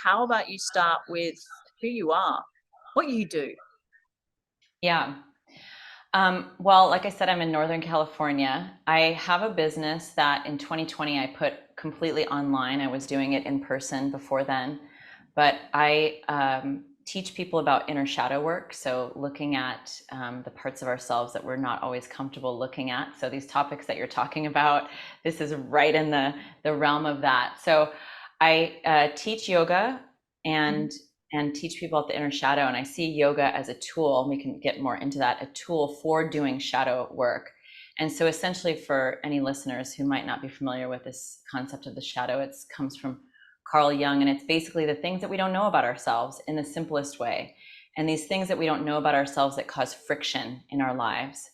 how about you start with who you are, what you do? Yeah. Well, like I said, I'm in Northern California. I have a business that in 2020 I put completely online. I was doing it in person before then, but I teach people about inner shadow work. So looking at the parts of ourselves that we're not always comfortable looking at. So these topics that you're talking about, this is right in the realm of that. So I teach yoga Mhm. and teach people about the inner shadow. And I see yoga as a tool, and we can get more into that, a tool for doing shadow work. And so essentially for any listeners who might not be familiar with this concept of the shadow, it comes from Carl Jung, and it's basically the things that we don't know about ourselves in the simplest way. And these things that we don't know about ourselves that cause friction in our lives.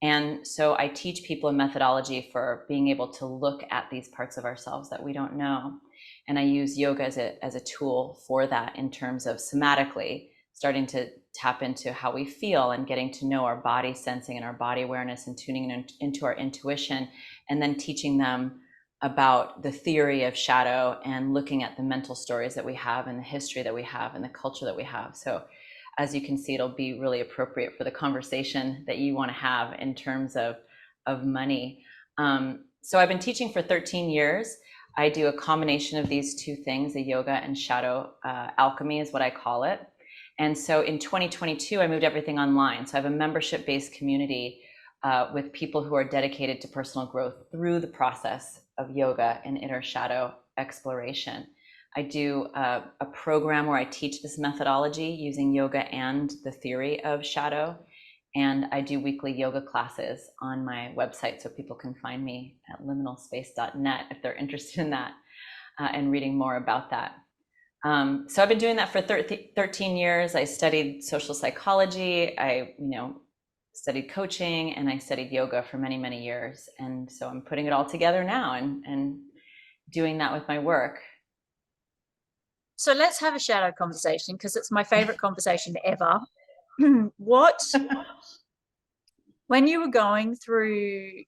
And so I teach people a methodology for being able to look at these parts of ourselves that we don't know. And I use yoga as a tool for that in terms of somatically starting to tap into how we feel and getting to know our body sensing and our body awareness and tuning into our intuition, and then teaching them about the theory of shadow and looking at the mental stories that we have and the history that we have and the culture that we have. So as you can see, it'll be really appropriate for the conversation that you want to have in terms of money. So I've been teaching for 13 years. I do a combination of these two things, the yoga and shadow alchemy is what I call it. And so in 2022, I moved everything online. So I have a membership-based community with people who are dedicated to personal growth through the process of yoga and inner shadow exploration. I do a program where I teach this methodology using yoga and the theory of shadow. And I do weekly yoga classes on my website, so people can find me at liminalspace.net if they're interested in that and reading more about that. So I've been doing that for 13 years. I studied social psychology. I, studied coaching, and I studied yoga for many, many years. And so I'm putting it all together now and doing that with my work. So let's have a shadow conversation because it's my favorite conversation ever. What, when you were going through,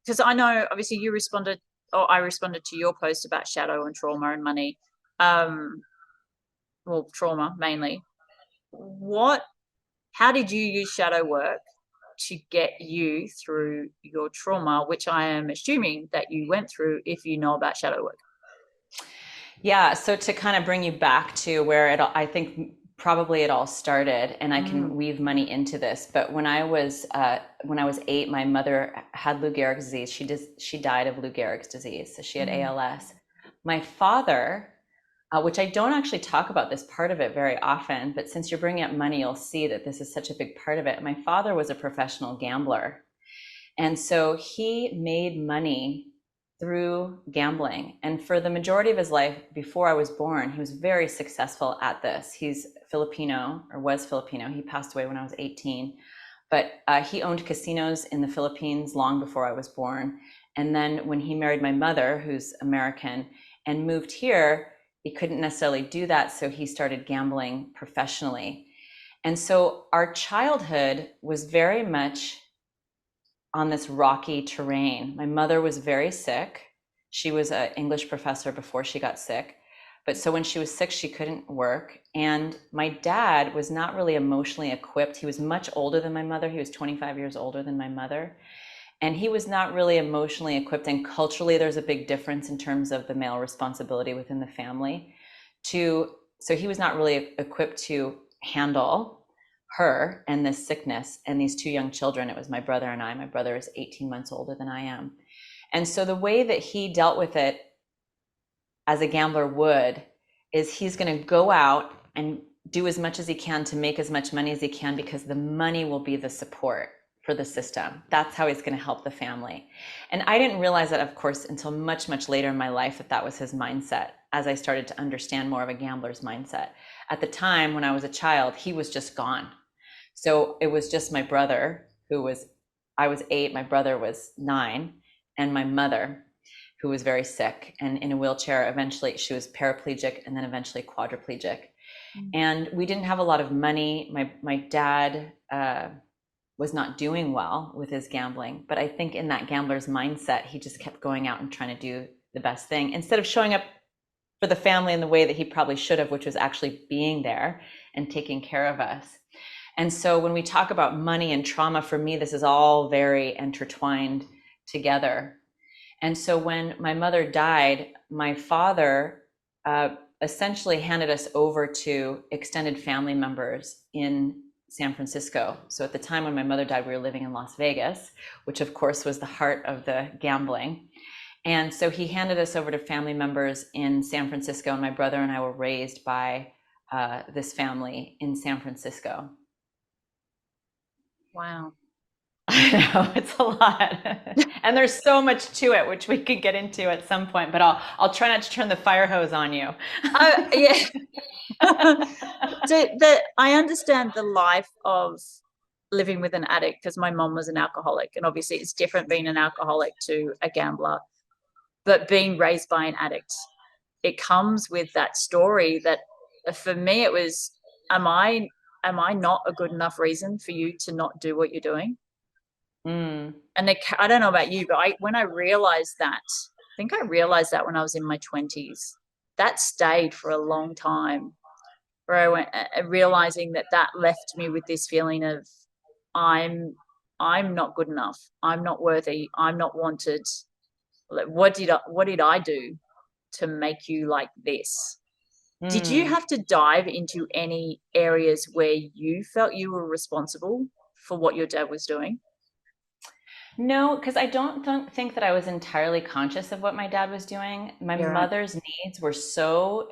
because I know obviously you responded, or I responded to your post about shadow and trauma and money, um, well, trauma mainly. What, how did you use shadow work to get you through your trauma, which I am assuming that you went through if you know about shadow work? Yeah, so to kind of bring you back to where I think probably it all started, and I Mm, can weave money into this. But when I was 8, my mother had Lou Gehrig's disease. She died of Lou Gehrig's disease, so she had mm, ALS. My father, which I don't actually talk about this part of it very often, but since you're bringing up money, you'll see that this is such a big part of it. My father was a professional gambler, and so he made money through gambling. And for the majority of his life before I was born, he was very successful at this. He's Filipino, or was Filipino. He passed away when I was 18. But he owned casinos in the Philippines long before I was born. And then when he married my mother, who's American, and moved here, he couldn't necessarily do that. So he started gambling professionally. And so our childhood was very much on this rocky terrain. My mother was very sick. She was an English professor before she got sick. But so when she was sick, she couldn't work. And my dad was not really emotionally equipped. He was much older than my mother. He was 25 years older than my mother. And he was not really emotionally equipped. And culturally, there's a big difference in terms of the male responsibility within the family. So he was not really equipped to handle her and this sickness and these two young children. It was my brother and I. My brother is 18 months older than I am. And so the way that he dealt with it as a gambler would is he's going to go out and do as much as he can to make as much money as he can, because the money will be the support for the system. That's how he's going to help the family. And I didn't realize that, of course, until much, much later in my life, that was his mindset, as I started to understand more of a gambler's mindset. At the time when I was a child, he was just gone. So it was just my brother I was 8, my brother was 9, and my mother, who was very sick and in a wheelchair. Eventually, she was paraplegic and then eventually quadriplegic. mm. And we didn't have a lot of money. My dad was not doing well with his gambling, but I think in that gambler's mindset, he just kept going out and trying to do the best thing instead of showing up for the family in the way that he probably should have, which was actually being there and taking care of us. And so when we talk about money and trauma, for me, this is all very intertwined together. And so when my mother died, my father essentially handed us over to extended family members in San Francisco. So at the time when my mother died, we were living in Las Vegas, which of course was the heart of the gambling. And so he handed us over to family members in San Francisco, and my brother and I were raised by this family in San Francisco. Wow. I know it's a lot, and there's so much to it, which we could get into at some point. But I'll try not to turn the fire hose on you. Oh, yeah. So I understand the life of living with an addict because my mom was an alcoholic, and obviously it's different being an alcoholic to a gambler. But being raised by an addict, it comes with that story that for me it was, am I not a good enough reason for you to not do what you're doing? Mm. And I don't know about you, but when I realized that, I think I realized that when I was in my 20s, that stayed for a long time, where I went realizing that left me with this feeling of I'm I'm not good enough. I'm not worthy. I'm not wanted. Like, what did I do to make you like this? Did you Mm. have to dive into any areas where you felt you were responsible for what your dad was doing? No, because I don't think that I was entirely conscious of what my dad was doing. My Yeah, right. mother's needs were so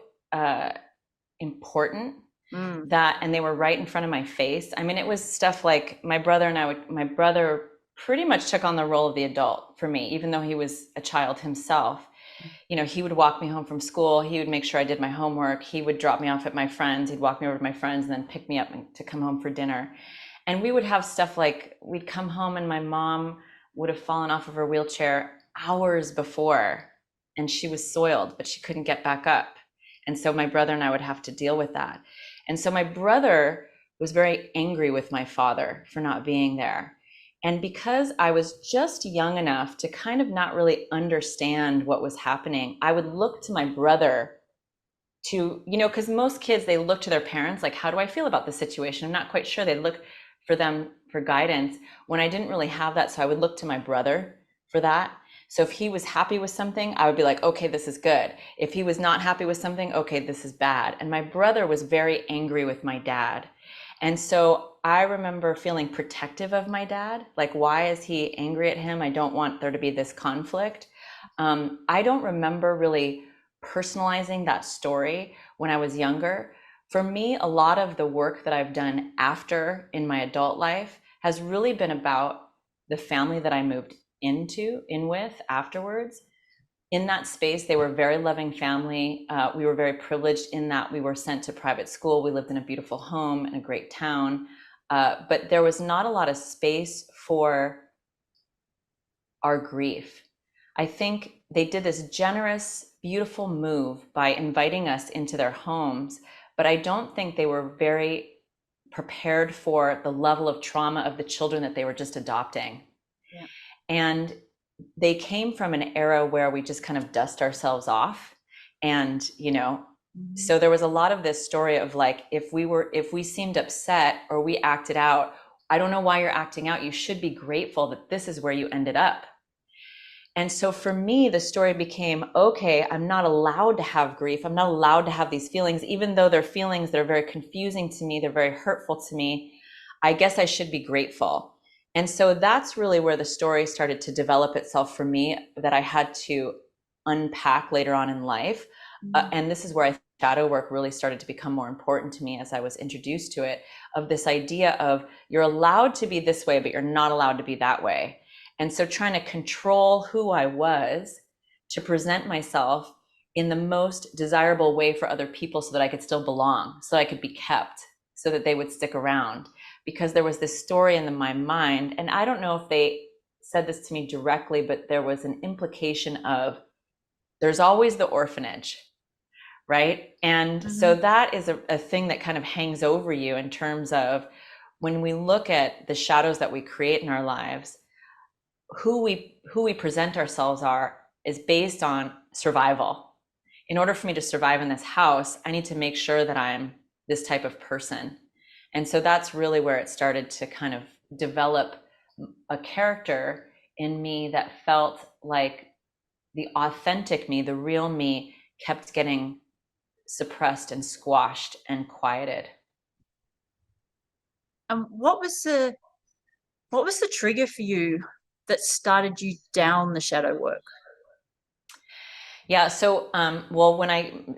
important Mm, and they were right in front of my face. I mean, it was stuff like my brother pretty much took on the role of the adult for me, even though he was a child himself. You know, he would walk me home from school. He would make sure I did my homework. He would drop me off at my friends. He'd walk me over to my friends and then pick me up to come home for dinner. And we would have stuff like we'd come home and my mom would have fallen off of her wheelchair hours before and she was soiled, but she couldn't get back up. And so my brother and I would have to deal with that. And so my brother was very angry with my father for not being there. And because I was just young enough to kind of not really understand what was happening, I would look to my brother to, because most kids, they look to their parents, like, how do I feel about the situation? I'm not quite sure. They look for them for guidance when I didn't really have that. So I would look to my brother for that. So if he was happy with something, I would be like, okay, this is good. If he was not happy with something, okay, this is bad. And my brother was very angry with my dad. And so I remember feeling protective of my dad. Like, why is he angry at him? I don't want there to be this conflict. I don't remember really personalizing that story when I was younger. For me, a lot of the work that I've done after in my adult life has really been about the family that I moved in with afterwards. In that space, they were a very loving family. We were very privileged in that we were sent to private school. We lived in a beautiful home in a great town. But there was not a lot of space for our grief. I think they did this generous, beautiful move by inviting us into their homes, but I don't think they were very prepared for the level of trauma of the children that they were just adopting. yeah. And they came from an era where we just kind of dust ourselves off. And, Mhm. so there was a lot of this story of like, if we seemed upset or we acted out, I don't know why you're acting out. You should be grateful that this is where you ended up. And so for me, the story became, okay, I'm not allowed to have grief. I'm not allowed to have these feelings, even though they're feelings that are very confusing to me. They're very hurtful to me. I guess I should be grateful. And so that's really where the story started to develop itself for me, that I had to unpack later on in life. Mhm. And this is where shadow work really started to become more important to me as I was introduced to it, of this idea of you're allowed to be this way, but you're not allowed to be that way. And so trying to control who I was to present myself in the most desirable way for other people so that I could still belong, so I could be kept, so that they would stick around. Because there was this story in my mind, and I don't know if they said this to me directly, but there was an implication of there's always the orphanage, right? And so Mhm. that is a thing that kind of hangs over you in terms of when we look at the shadows that we create in our lives, who we present ourselves is based on survival. in order for me to survive in this house, I need to make sure that I'm this type of person. And so that's really where it started to kind of develop a character in me that felt like the authentic me, the real me, kept getting suppressed and squashed and quieted. What was the trigger for you that started you down the shadow work? Yeah. So,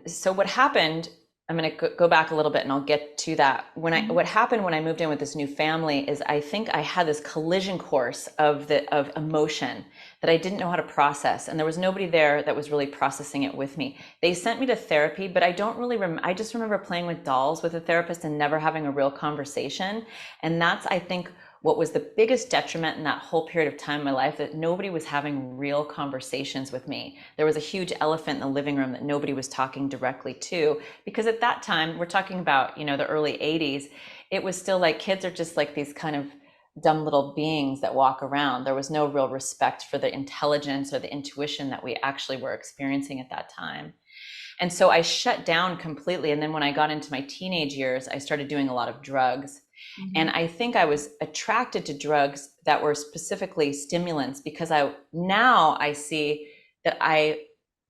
so what happened, I'm going to go back a little bit and I'll get to that. What happened when I moved in with this new family is I think I had this collision course of emotion that I didn't know how to process. And there was nobody there that was really processing it with me. They sent me to therapy, but I don't really I just remember playing with dolls with a therapist and never having a real conversation. And that's, I think, what was the biggest detriment in that whole period of time in my life, that nobody was having real conversations with me. There was a huge elephant in the living room that nobody was talking directly to, because at that time, we're talking about, the early 80s, it was still like kids are just like these kind of dumb little beings that walk around. There was no real respect for the intelligence or the intuition that we actually were experiencing at that time. And so I shut down completely. And then when I got into my teenage years, I started doing a lot of drugs. And I think I was attracted to drugs that were specifically stimulants, because now I see that I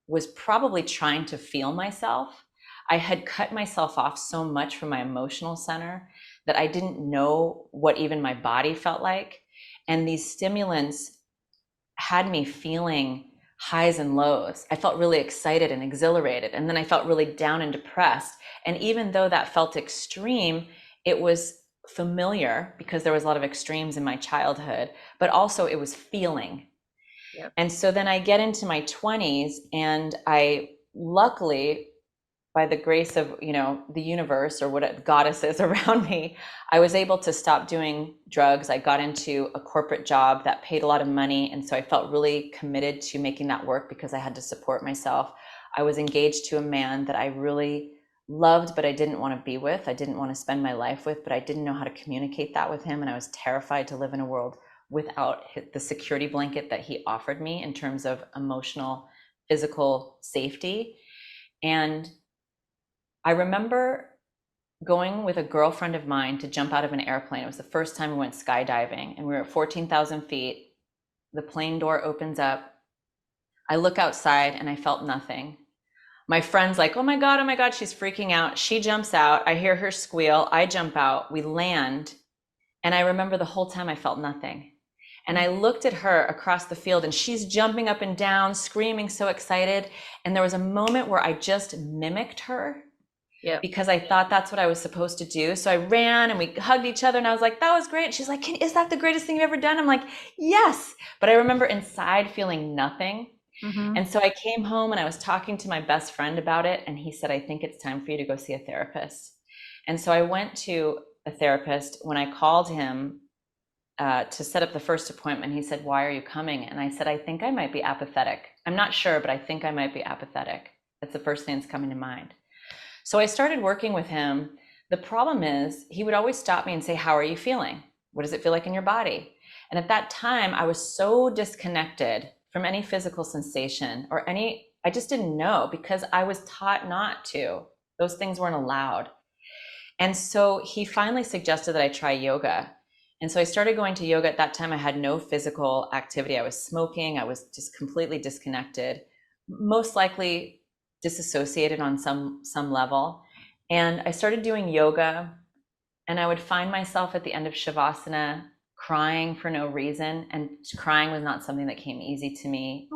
was probably trying to feel myself. I had cut myself off so much from my emotional center that I didn't know what even my body felt like. And these stimulants had me feeling highs and lows. I felt really excited and exhilarated, and then I felt really down and depressed. And even though that felt extreme, it was familiar because there was a lot of extremes in my childhood, but also it was feeling. Yep. And so then I get into my 20s, and I luckily, by the grace of the universe or what goddesses around me, I was able to stop doing drugs. I got into a corporate job that paid a lot of money, and so I felt really committed to making that work because I had to support myself. I was engaged to a man that I really loved, but I didn't want to be with. I didn't want to spend my life with, but I didn't know how to communicate that with him, and I was terrified to live in a world without the security blanket that he offered me in terms of emotional, physical safety. And I remember going with a girlfriend of mine to jump out of an airplane. It was the first time we went skydiving, and we were at 14,000 feet. The plane door opens up. I look outside and I felt nothing. My friend's like, oh my God, she's freaking out. She jumps out. I hear her squeal. I jump out. We land. And I remember the whole time I felt nothing. And I looked at her across the field, and she's jumping up and down, screaming, so excited. And there was a moment where I just mimicked her. Yeah. Because I thought that's what I was supposed to do. So I ran and we hugged each other, and I was like, that was great. She's like, is that the greatest thing you've ever done? I'm like, yes. But I remember inside feeling nothing. And so I came home and I was talking to my best friend about it. And he said, I think it's time for you to go see a therapist. And so I went to a therapist. When I called him to set up the first appointment, he said, why are you coming? And I said, I think I might be apathetic. I'm not sure, but I think I might be apathetic. That's the first thing that's coming to mind. So I started working with him. The problem is he would always stop me and say, how are you feeling? What does it feel like in your body? And at that time, I was so disconnected from any physical sensation or I just didn't know, because I was taught not to. Those things weren't allowed. And so he finally suggested that I try yoga. And so I started going to yoga. At that time, I had no physical activity. I was smoking. I was just completely disconnected, most likely disassociated on some level. And I started doing yoga, and I would find myself at the end of Shavasana crying for no reason. And crying was not something that came easy to me.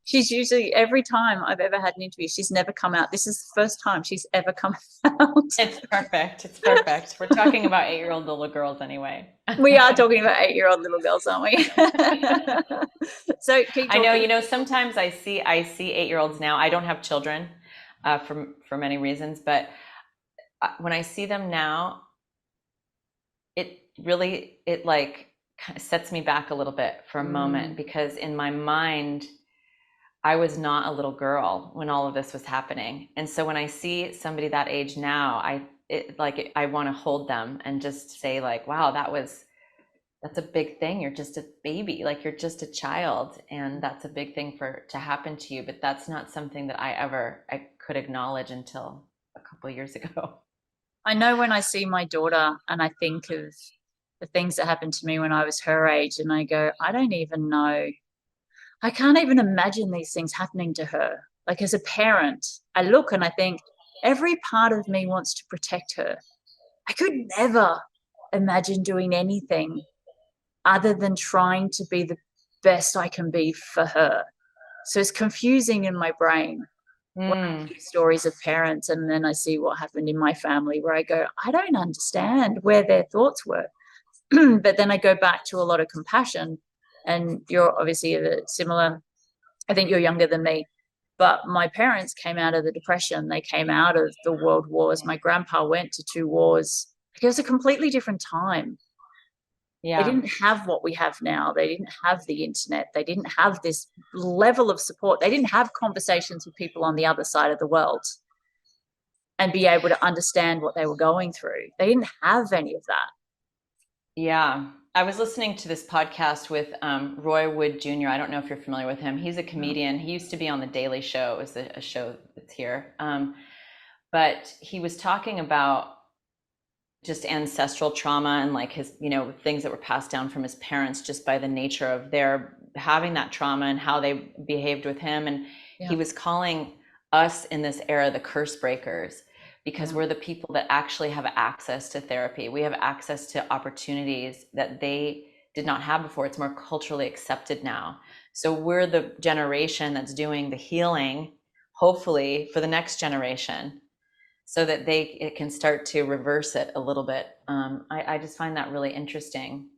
She's usually, every time I've ever had an interview, she's never come out. This is the first time she's ever come out. It's perfect. It's perfect. We're talking about 8-year-old little girls anyway. We are talking about 8-year-old little girls, aren't we? So keep talking. I know, sometimes I see 8-year-olds now. I don't have children for many reasons, but when I see them now, it like sets me back a little bit for a moment, because in my mind, I was not a little girl when all of this was happening. And so when I see somebody that age now, I want to hold them and just say, like, wow, that was that's a big thing. You're just a baby, like you're just a child, and that's a big thing for to happen to you. But that's not something that I could acknowledge until a couple of years ago. I know when I see my daughter and I think of the things that happened to me when I was her age, and I go, I don't even know. I can't even imagine these things happening to her. Like as a parent, I look and I think every part of me wants to protect her. I could never imagine doing anything other than trying to be the best I can be for her. So it's confusing in my brain when I Mm, hear stories of parents and then I see what happened in my family where I go, I don't understand where their thoughts were. But then I go back to a lot of compassion. And you're obviously a similar, I think you're younger than me, but my parents came out of the Depression. They came out of the world wars. My grandpa went to two wars. It was a completely different time. They yeah. didn't have what we have now. They didn't have the internet. They didn't have this level of support. They didn't have conversations with people on the other side of the world and be able to understand what they were going through. They didn't have any of that. Yeah. I was listening to this podcast with Roy Wood Jr. I don't know if you're familiar with him. He's a comedian. He used to be on The Daily Show. It was a show that's here. But he was talking about just ancestral trauma and like his, things that were passed down from his parents just by the nature of their having that trauma and how they behaved with him. And he Yeah. was calling us in this era the curse breakers because Yeah. we're the people that actually have access to therapy. We have access to opportunities that they did not have before. It's more culturally accepted now. So we're the generation that's doing the healing, hopefully, for the next generation so that it can start to reverse it a little bit. I just find that really interesting.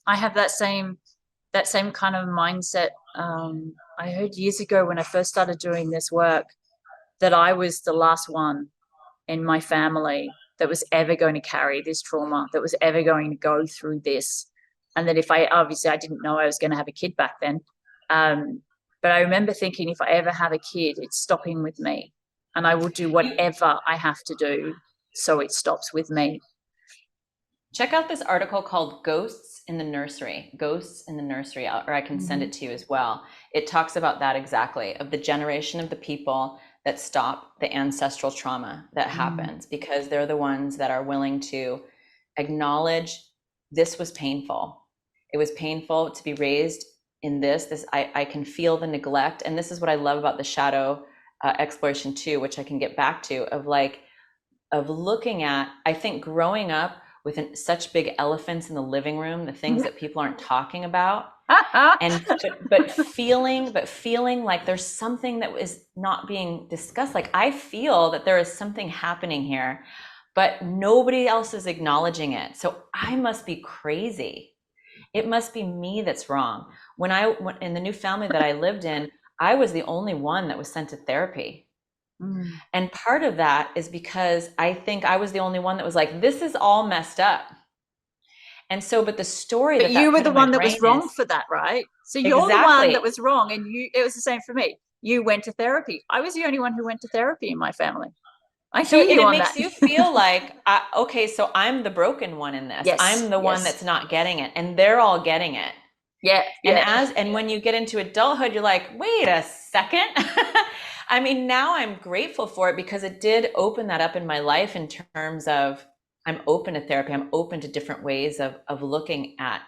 I have that same kind of mindset. I heard years ago when I first started doing this work that I was the last one in my family that was ever going to carry this trauma, that was ever going to go through this. And that if I obviously I didn't know I was going to have a kid back then. Um, but I remember thinking if I ever have a kid, it's stopping with me. And I will do You whatever I have to do so it stops with me. check out this article called Ghosts in the Nursery. Ghosts in the Nursery, or I can send Mm-hmm. it to you as well. It talks about that exactly, of the generation of the people that stop the ancestral trauma that Mm-hmm. happens because they're the ones that are willing to acknowledge this was painful. It was painful to be raised in this. I can feel the neglect. And this is what I love about the shadow exploration too, which I can get back to, of looking at, I think growing up with such big elephants in the living room, the things that people aren't talking about, and but feeling like there's something that is not being discussed. Like I feel that there is something happening here, but nobody else is acknowledging it. So I must be crazy. It must be me that's wrong. When in the new family that I lived in, I was the only one that was sent to therapy. Mm. And part of that is because I think I was the only one that was like, this is all messed up. And so, but the story But that you that were put the in my one that brain was is wrong for that, right? So you're the one that exactly. was wrong, and it was the same for me. You went to therapy. I was the only one who went to therapy in my family. I So, hear and you it on that. makes you feel like, okay, so I'm the broken one in this. Yes, I'm the one yes. that's not getting it, and they're all getting it. Yeah, And yeah. when you get into adulthood, you're like, wait a second. I mean, now I'm grateful for it because it did open that up in my life in terms of I'm open to therapy. I'm open to different ways of looking at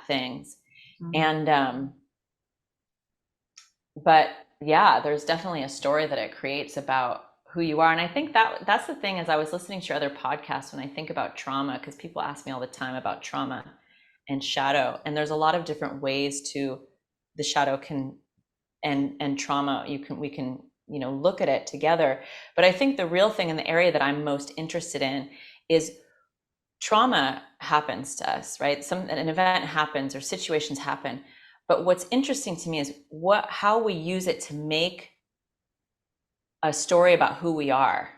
things. Mm. And but yeah, there's definitely a story that it creates about who you are. And I think that's the thing as I was listening to your other podcasts when I think about trauma, because people ask me all the time about trauma and shadow. And there's a lot of different ways to the shadow can and trauma we can look at it together. But I think the real thing in the area that I'm most interested in is trauma happens to us, right? An event happens or situations happen. But what's interesting to me is how we use it to make a story about who we are.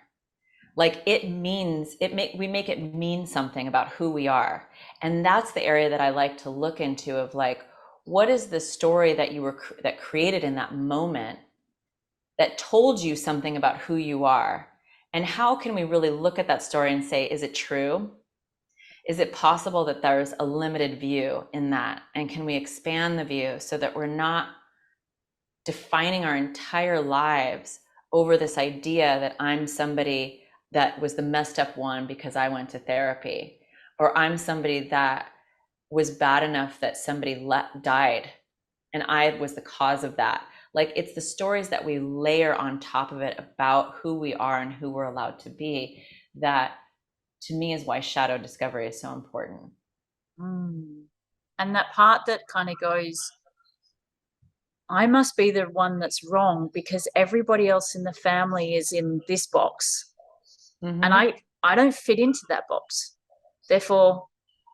Like we make it mean something about who we are. And that's the area that I like to look into of like, what is the story that created in that moment that told you something about who you are? And how can we really look at that story and say, is it true? is it possible that there's a limited view in that? And can we expand the view so that we're not defining our entire lives over this idea that I'm somebody that was the messed up one because I went to therapy, or I'm somebody that was bad enough that somebody died and I was the cause of that. Like, it's the stories that we layer on top of it about who we are and who we're allowed to be that, to me, is why shadow discovery is so important. Mm. And that part that kind of goes, I must be the one that's wrong because everybody else in the family is in this box. And Mm-hmm. I don't fit into that box. Therefore,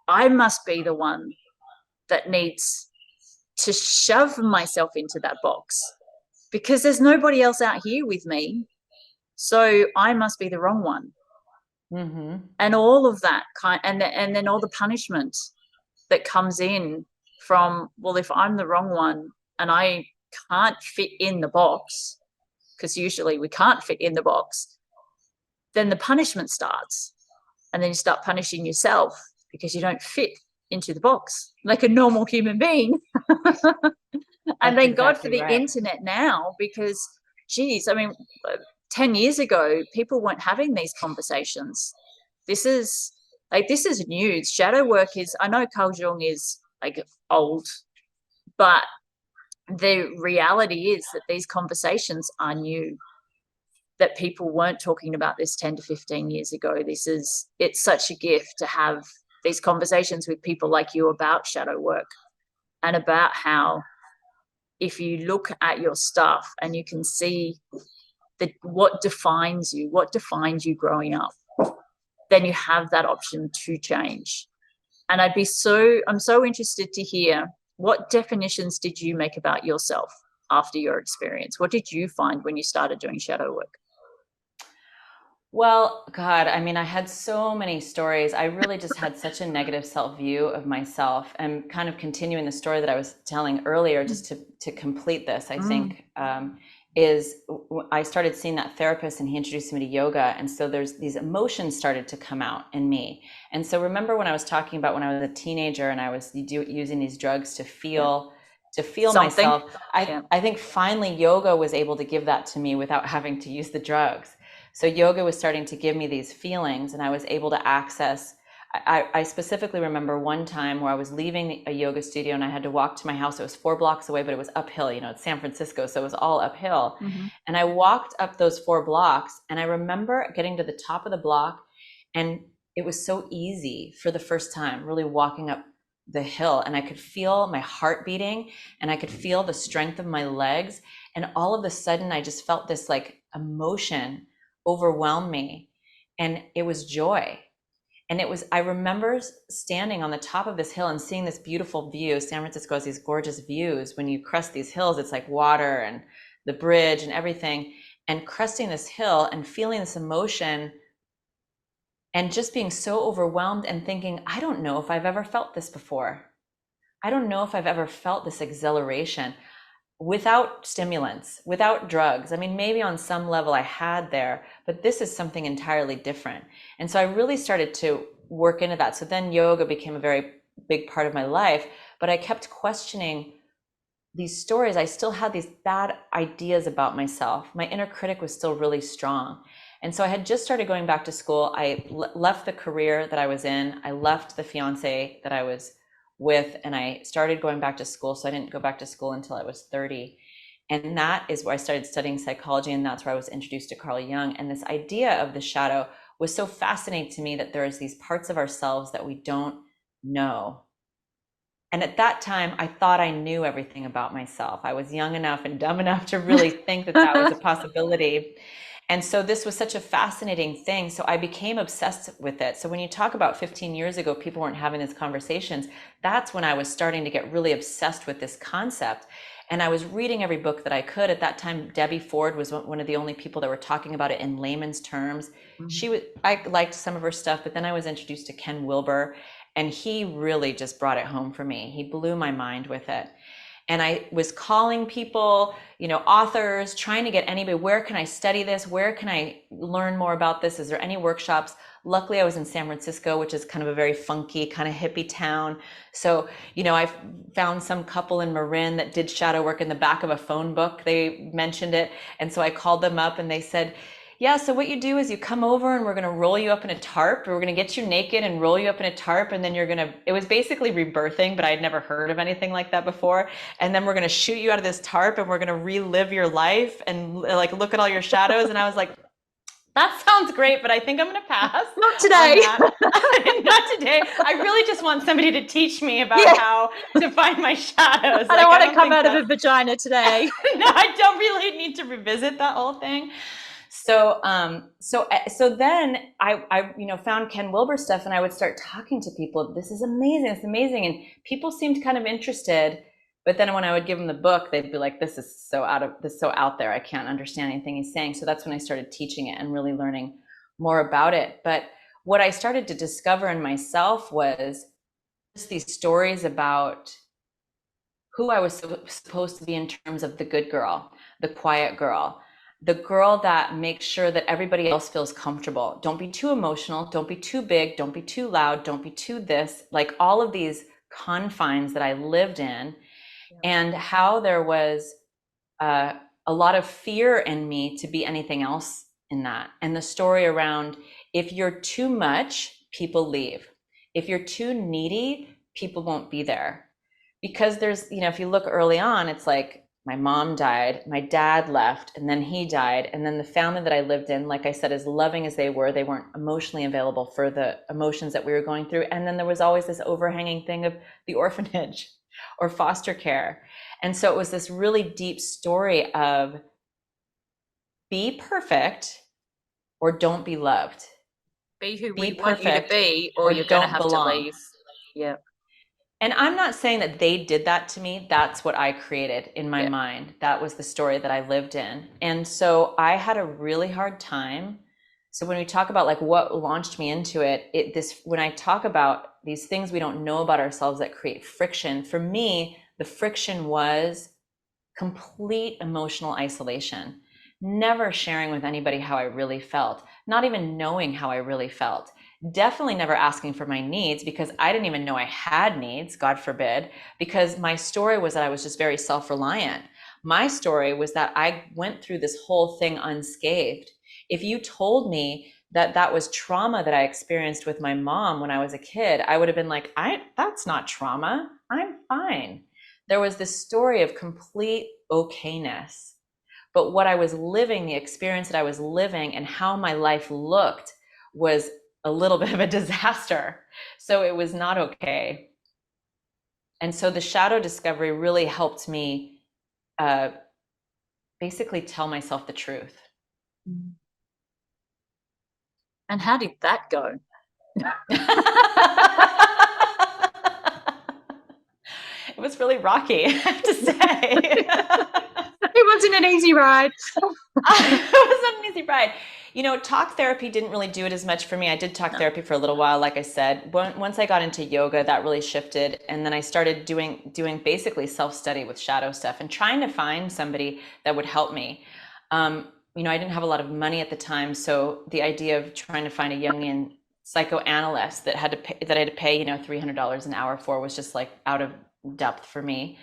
I must be the one that needs to shove myself into that box because there's nobody else out here with me. So I must be the wrong one. Mm-hmm. And all of that kind, and then all the punishment that comes in from, well, if I'm the wrong one and I can't fit in the box, because usually we can't fit in the box, then the punishment starts. And then you start punishing yourself because you don't fit into the box like a normal human being. And That's thank God for exactly the right. internet now, because, geez, I mean, 10 years ago, people weren't having these conversations. This is this is news. Shadow work is, I know Carl Jung is like old, but the reality is that these conversations are new, that people weren't talking about this 10 to 15 years ago. It's such a gift to have these conversations with people like you about shadow work and about how, if you look at your stuff and you can see what defines you growing up, then you have that option to change. And I'm so interested to hear, what definitions did you make about yourself after your experience? What did you find when you started doing shadow work? Well, God, I mean, I had so many stories. I really just had such a negative self view of myself, and kind of continuing the story that I was telling earlier, just to complete this, I Mm, think, is I started seeing that therapist and he introduced me to yoga. And so there's these emotions started to come out in me. And so remember when I was talking about when I was a teenager and I was using these drugs yeah. to feel Something. myself, Yeah. I think finally yoga was able to give that to me without having to use the drugs. So yoga was starting to give me these feelings and I was able to access. I specifically remember one time where I was leaving a yoga studio and I had to walk to my house. It was 4 blocks away, but it was uphill. You know, it's San Francisco, so it was all uphill. Mm-hmm. And I walked up those 4 blocks and I remember getting to the top of the block and it was so easy for the first time, really walking up the hill. And I could feel my heart beating and I could feel the strength of my legs. And all of a sudden, I just felt this like emotion overwhelm me. And it was joy. And it was, I remember standing on the top of this hill and seeing this beautiful view. San Francisco has these gorgeous views. When you crest these hills, it's like water and the bridge and everything. And cresting this hill and feeling this emotion and just being so overwhelmed and thinking, I don't know if I've ever felt this before. I don't know if I've ever felt this exhilaration without stimulants, without drugs. I mean, maybe on some level I had there, but this is something entirely different. And so I really started to work into that. So then yoga became a very big part of my life, but I kept questioning these stories. I still had these bad ideas about myself. My inner critic was still really strong. And so I had just started going back to school. I left the career that I was in. I left the fiance that I was with, and I started going back to school. So I didn't go back to school until I was 30. And that is where I started studying psychology. And that's where I was introduced to Carl Jung. And this idea of the shadow was so fascinating to me, that there's these parts of ourselves that we don't know. And at that time, I thought I knew everything about myself. I was young enough and dumb enough to really think that that was a possibility. And so this was such a fascinating thing. So I became obsessed with it. So when you talk about 15 years ago, people weren't having these conversations. That's when I was starting to get really obsessed with this concept. And I was reading every book that I could. At that time, Debbie Ford was one of the only people that were talking about it in layman's terms. I liked some of her stuff, but then I was introduced to Ken Wilber, and he really just brought it home for me. He blew my mind with it. And I was calling people, authors, trying to get anybody, where can I study this? Where can I learn more about this? Is there any workshops? Luckily, I was in San Francisco, which is kind of a very funky, kind of hippie town. So, I found some couple in Marin that did shadow work in the back of a phone book. They mentioned it. And so I called them up and they said, yeah, so what you do is you come over and we're going to roll you up in a tarp. We're going to get you naked and roll you up in a tarp. And then it was basically rebirthing, but I had never heard of anything like that before. And then we're going to shoot you out of this tarp and we're going to relive your life and like look at all your shadows. And I was like, that sounds great, but I think I'm going to pass. Not today. Not today. I really just want somebody to teach me about how to find my shadows. I don't want to come out of a vagina today. No, I don't really need to revisit that whole thing. So then I found Ken Wilber stuff, and I would start talking to people. This is amazing. It's amazing. And people seemed kind of interested. But then when I would give them the book, they'd be like, this is so out there. I can't understand anything he's saying. So that's when I started teaching it and really learning more about it. But what I started to discover in myself was just these stories about who I was supposed to be in terms of the good girl, the quiet girl, the girl that makes sure that everybody else feels comfortable. Don't be too emotional. Don't be too big. Don't be too loud. Don't be too this. Like all of these confines that I lived in, and how there was a lot of fear in me to be anything else in that. And the story around, if you're too much, people leave. If you're too needy, people won't be there. Because there's, if you look early on, it's like, my mom died, my dad left, and then he died. And then the family that I lived in, like I said, as loving as they weren't emotionally available for the emotions that we were going through. And then there was always this overhanging thing of the orphanage or foster care. And so it was this really deep story of be perfect or don't be loved. Be who we want you to be, or you're going to have to leave. Yeah. And I'm not saying that they did that to me. That's what I created in my mind. That was the story that I lived in. And so I had a really hard time. So when we talk about like what launched me into it, when I talk about these things we don't know about ourselves that create friction, for me, the friction was complete emotional isolation, never sharing with anybody how I really felt, not even knowing how I really felt. Definitely never asking for my needs because I didn't even know I had needs, God forbid, because my story was that I was just very self-reliant. My story was that I went through this whole thing unscathed. If you told me that that was trauma that I experienced with my mom when I was a kid, I would have been like, that's not trauma. I'm fine. There was this story of complete okayness. But what I was living, the experience that I was living and how my life looked was a little bit of a disaster. So it was not okay. And so the shadow discovery really helped me basically tell myself the truth. And how did that go? It was really rocky, I have to say. It wasn't an easy ride. It wasn't an easy ride. Talk therapy didn't really do it as much for me. I did talk therapy for a little while, like I said. Once I got into yoga, that really shifted. And then I started doing basically self-study with shadow stuff and trying to find somebody that would help me. I didn't have a lot of money at the time. So the idea of trying to find a Jungian psychoanalyst that I had to pay, $300 an hour for was just like out of depth for me.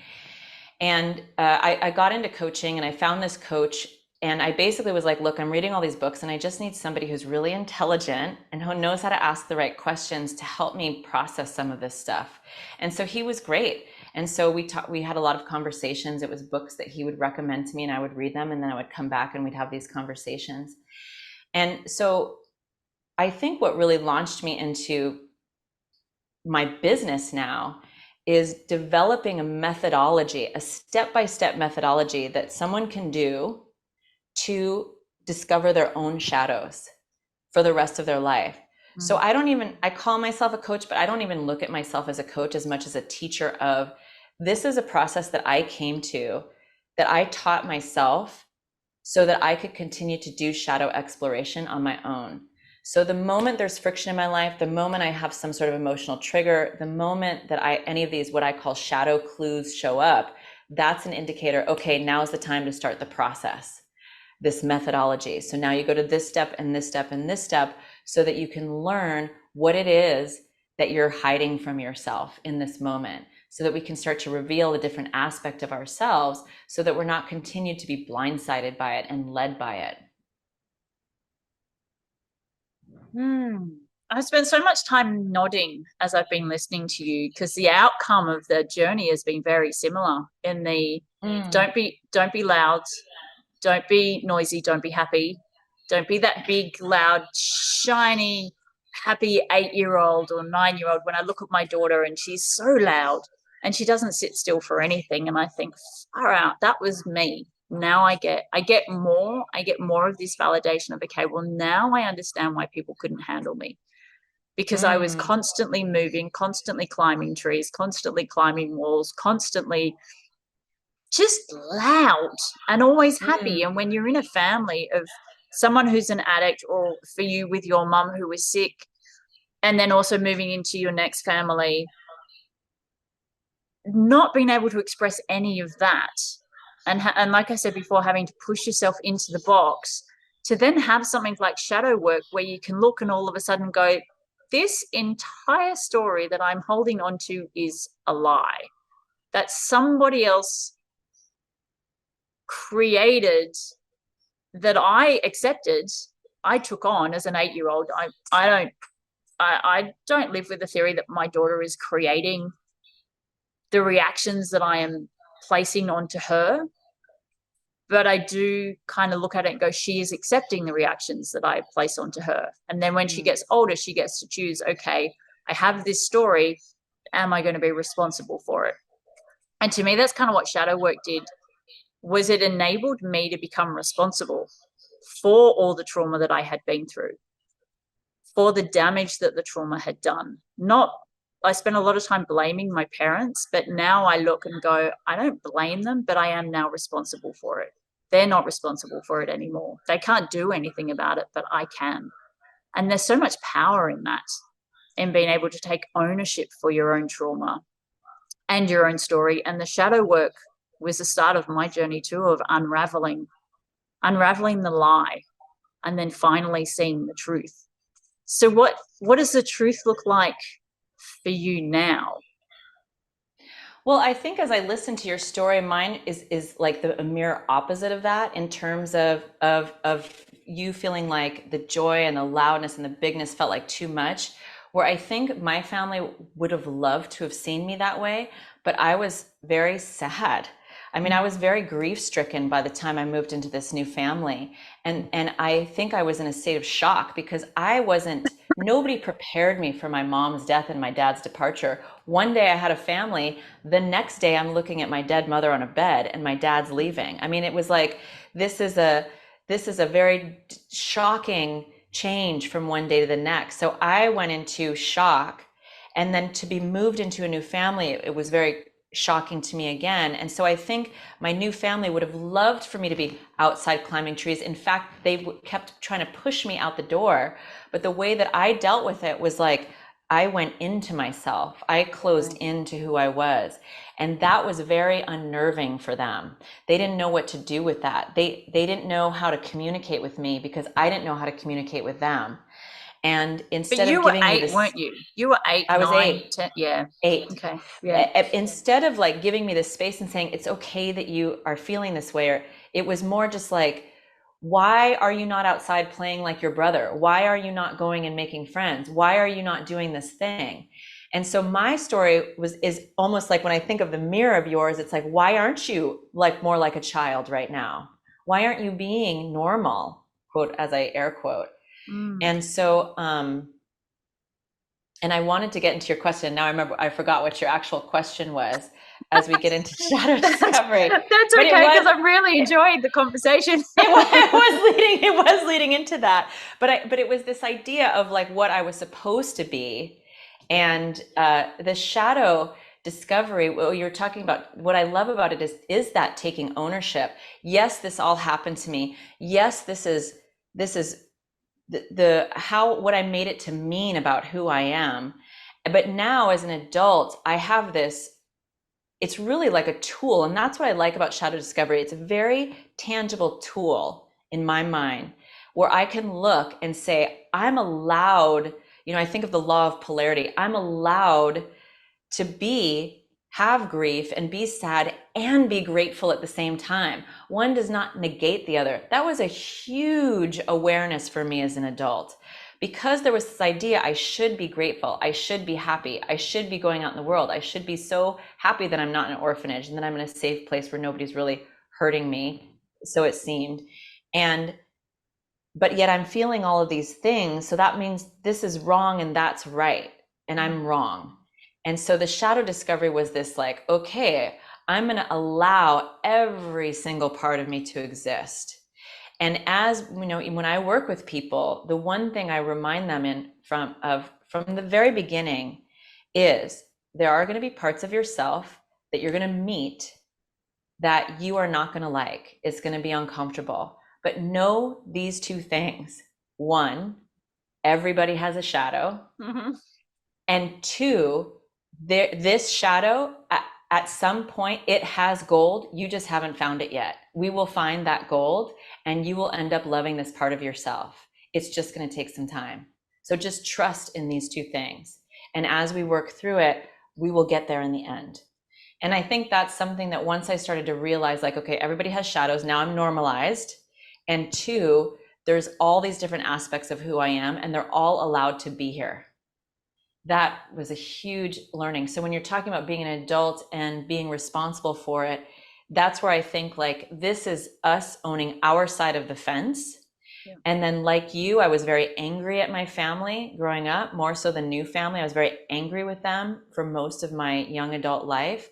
And I got into coaching and I found this coach. And I basically was like, look, I'm reading all these books and I just need somebody who's really intelligent and who knows how to ask the right questions to help me process some of this stuff. And so he was great. And so we had a lot of conversations. It was books that he would recommend to me and I would read them and then I would come back and we'd have these conversations. And so I think what really launched me into my business now is developing a methodology, a step-by-step methodology that someone can do to discover their own shadows for the rest of their life. So I call myself a coach, but I don't even look at myself as a coach as much as a teacher of, this is a process that I came to, that I taught myself so that I could continue to do shadow exploration on my own. So the moment there's friction in my life, the moment I have some sort of emotional trigger, the moment that any of these, what I call shadow clues show up, that's an indicator, okay, now's the time to start the process, this methodology. So now you go to this step and this step and this step so that you can learn what it is that you're hiding from yourself in this moment, so that we can start to reveal the different aspect of ourselves so that we're not continued to be blindsided by it and led by it. Hmm. I've spent so much time nodding as I've been listening to you because the outcome of the journey has been very similar in the Mm, don't be loud, don't be noisy, don't be happy, don't be that big, loud, shiny, happy 8 year old or 9 year old. When I look at my daughter and she's so loud and she doesn't sit still for anything, and I think, far out, that was me. Now I get more of this validation of, okay, well, now I understand why people couldn't handle me, because I was mm, constantly moving, constantly climbing trees, constantly climbing walls, constantly just loud and always happy. mm, And when you're in a family of someone who's an addict, or for you with your mum who was sick, and then also moving into your next family, not being able to express any of that, and like I said before, having to push yourself into the box to then have something like shadow work where you can look and all of a sudden go, this entire story that I'm holding on to is a lie that somebody else created, that I accepted, I took on as an 8 year old. I don't live with the theory that my daughter is creating the reactions that I am placing onto her, but I do kind of look at it and go, she is accepting the reactions that I place onto her. And then when she mm. gets older, she gets to choose, okay, I have this story. Am I going to be responsible for it? And to me, that's kind of what shadow work did, was it enabled me to become responsible for all the trauma that I had been through, for the damage that the trauma had done. Not, I spent a lot of time blaming my parents, but now I look and go, I don't blame them, but I am now responsible for it. They're not responsible for it anymore. They can't do anything about it, but I can. And there's so much power in that, in being able to take ownership for your own trauma and your own story. And the shadow work was the start of my journey too, of unraveling the lie and then finally seeing the truth. So what does the truth look like for you now? Well, I think as I listen to your story, mine is like the a mirror opposite of that, in terms of you feeling like the joy and the loudness and the bigness felt like too much. Where I think my family would have loved to have seen me that way, but I was very sad. I mean, I was very grief stricken by the time I moved into this new family. And I think I was in a state of shock because I wasn't, nobody prepared me for my mom's death and my dad's departure. One day I had a family, the next day I'm looking at my dead mother on a bed and my dad's leaving. I mean, it was like, this is a this is a very shocking change from one day to the next. So I went into shock, and then to be moved into a new family, it was very shocking to me again. And so I think my new family would have loved for me to be outside climbing trees. In fact, they kept trying to push me out the door. But the way that I dealt with it was like, I went into myself. I closed into who I was. And that was very unnerving for them. They didn't know what to do with that. They didn't know how to communicate with me because I didn't know how to communicate with them. And But instead of you were giving me eight, this, weren't you? You were eight, I was nine, eight. 10. Yeah. Eight. Okay. Yeah. Instead of like giving me this space and saying it's okay that you are feeling this way, or it was more just like, why are you not outside playing like your brother? Why are you not going and making friends? Why are you not doing this thing? And so my story is almost like, when I think of the mirror of yours, it's like, why aren't you like more like a child right now? Why aren't you being normal? Quote, as I air quote. Mm. And so and I wanted to get into your question. Now I remember, I forgot what your actual question was as we get into shadow That's discovery. that's But it okay because was, I've really enjoyed the conversation. it was leading into that. But it was this idea of like what I was supposed to be, and the shadow discovery. What you're talking about, what I love about it is that taking ownership. Yes, this all happened to me. Yes, this is the how, what I made it to mean about who I am. But now as an adult, I have this it's really like a tool. And that's what I like about shadow discovery. It's a very tangible tool in my mind where I can look and say, I'm allowed, I think of the law of polarity. I'm allowed to have grief and be sad and be grateful at the same time. One does not negate the other. That was a huge awareness for me as an adult, because there was this idea I should be grateful, I should be happy, I should be going out in the world, I should be so happy that I'm not in an orphanage and that I'm in a safe place where nobody's really hurting me, so it seemed. But yet I'm feeling all of these things, so that means this is wrong and that's right, and I'm wrong. And so the shadow discovery was this, like, okay, I'm going to allow every single part of me to exist. And as you know, when I work with people, the one thing I remind them from the very beginning is there are going to be parts of yourself that you're going to meet that you are not going to like. It's going to be uncomfortable. But know these two things. One, everybody has a shadow. Mm-hmm. And two, this shadow, at some point, it has gold. You just haven't found it yet. We will find that gold and you will end up loving this part of yourself. It's just going to take some time. So just trust in these two things. And as we work through it, we will get there in the end. And I think that's something that once I started to realize, like, okay, everybody has shadows. Now I'm normalized. And two, there's all these different aspects of who I am, and they're all allowed to be here. That was a huge learning. So when you're talking about being an adult and being responsible for it, that's where I think, like, this is us owning our side of the fence. Yeah. And then, like you, I was very angry at my family growing up, more so than new family. I was very angry with them for most of my young adult life.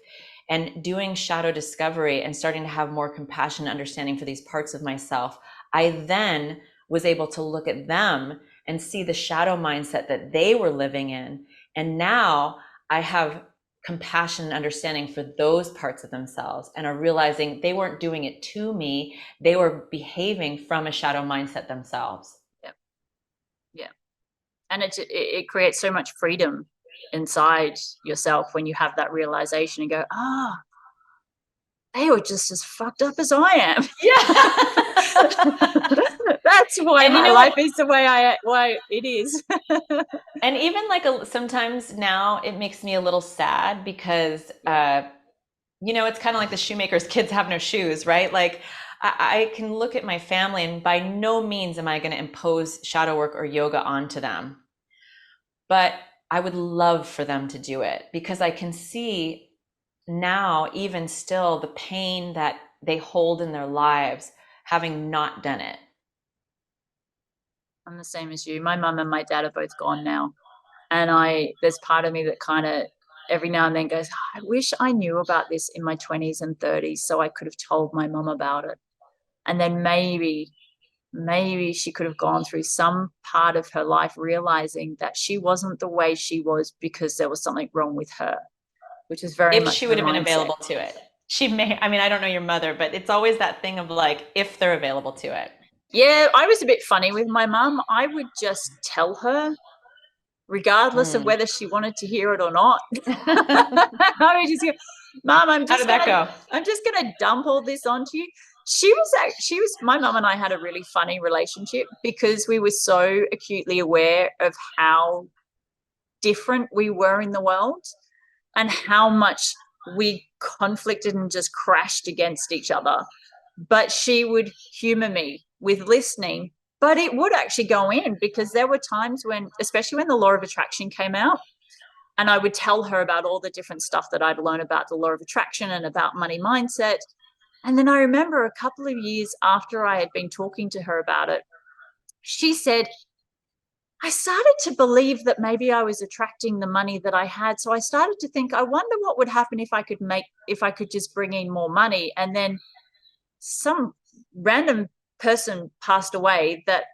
And doing shadow discovery and starting to have more compassion and understanding for these parts of myself, I then was able to look at them and see the shadow mindset that they were living in. And now I have compassion and understanding for those parts of themselves, and are realizing they weren't doing it to me. They were behaving from a shadow mindset themselves. Yeah. Yeah. And it creates so much freedom inside yourself when you have that realization and go, they were just as fucked up as I am. Yeah. That's why my life is the way why it is. And even like sometimes now it makes me a little sad because, it's kind of like the shoemaker's kids have no shoes, right? Like I can look at my family, and by no means am I going to impose shadow work or yoga onto them. But I would love for them to do it, because I can see now, even still, the pain that they hold in their lives having not done it. I'm the same as you. My mum and my dad are both gone now. And there's part of me that kind of every now and then goes, I wish I knew about this in my 20s and 30s so I could have told my mum about it. And then maybe she could have gone through some part of her life realizing that she wasn't the way she was because there was something wrong with her, which is very much if she would have been available to it. She may, I don't know your mother, but it's always that thing of like, if they're available to it. Yeah, I was a bit funny with my mum. I would just tell her, regardless of whether she wanted to hear it or not. I would just go, Mom, How did that go? I'm just gonna dump all this onto you. My mum and I had a really funny relationship because we were so acutely aware of how different we were in the world and how much we conflicted and just crashed against each other. But she would humor me with listening, but it would actually go in, because there were times when, especially when the law of attraction came out, and I would tell her about all the different stuff that I'd learned about the law of attraction and about money mindset. And then I remember a couple of years after I had been talking to her about it, she said, I started to believe that maybe I was attracting the money that I had. So I started to think, I wonder what would happen if I could just bring in more money. And then some random person passed away that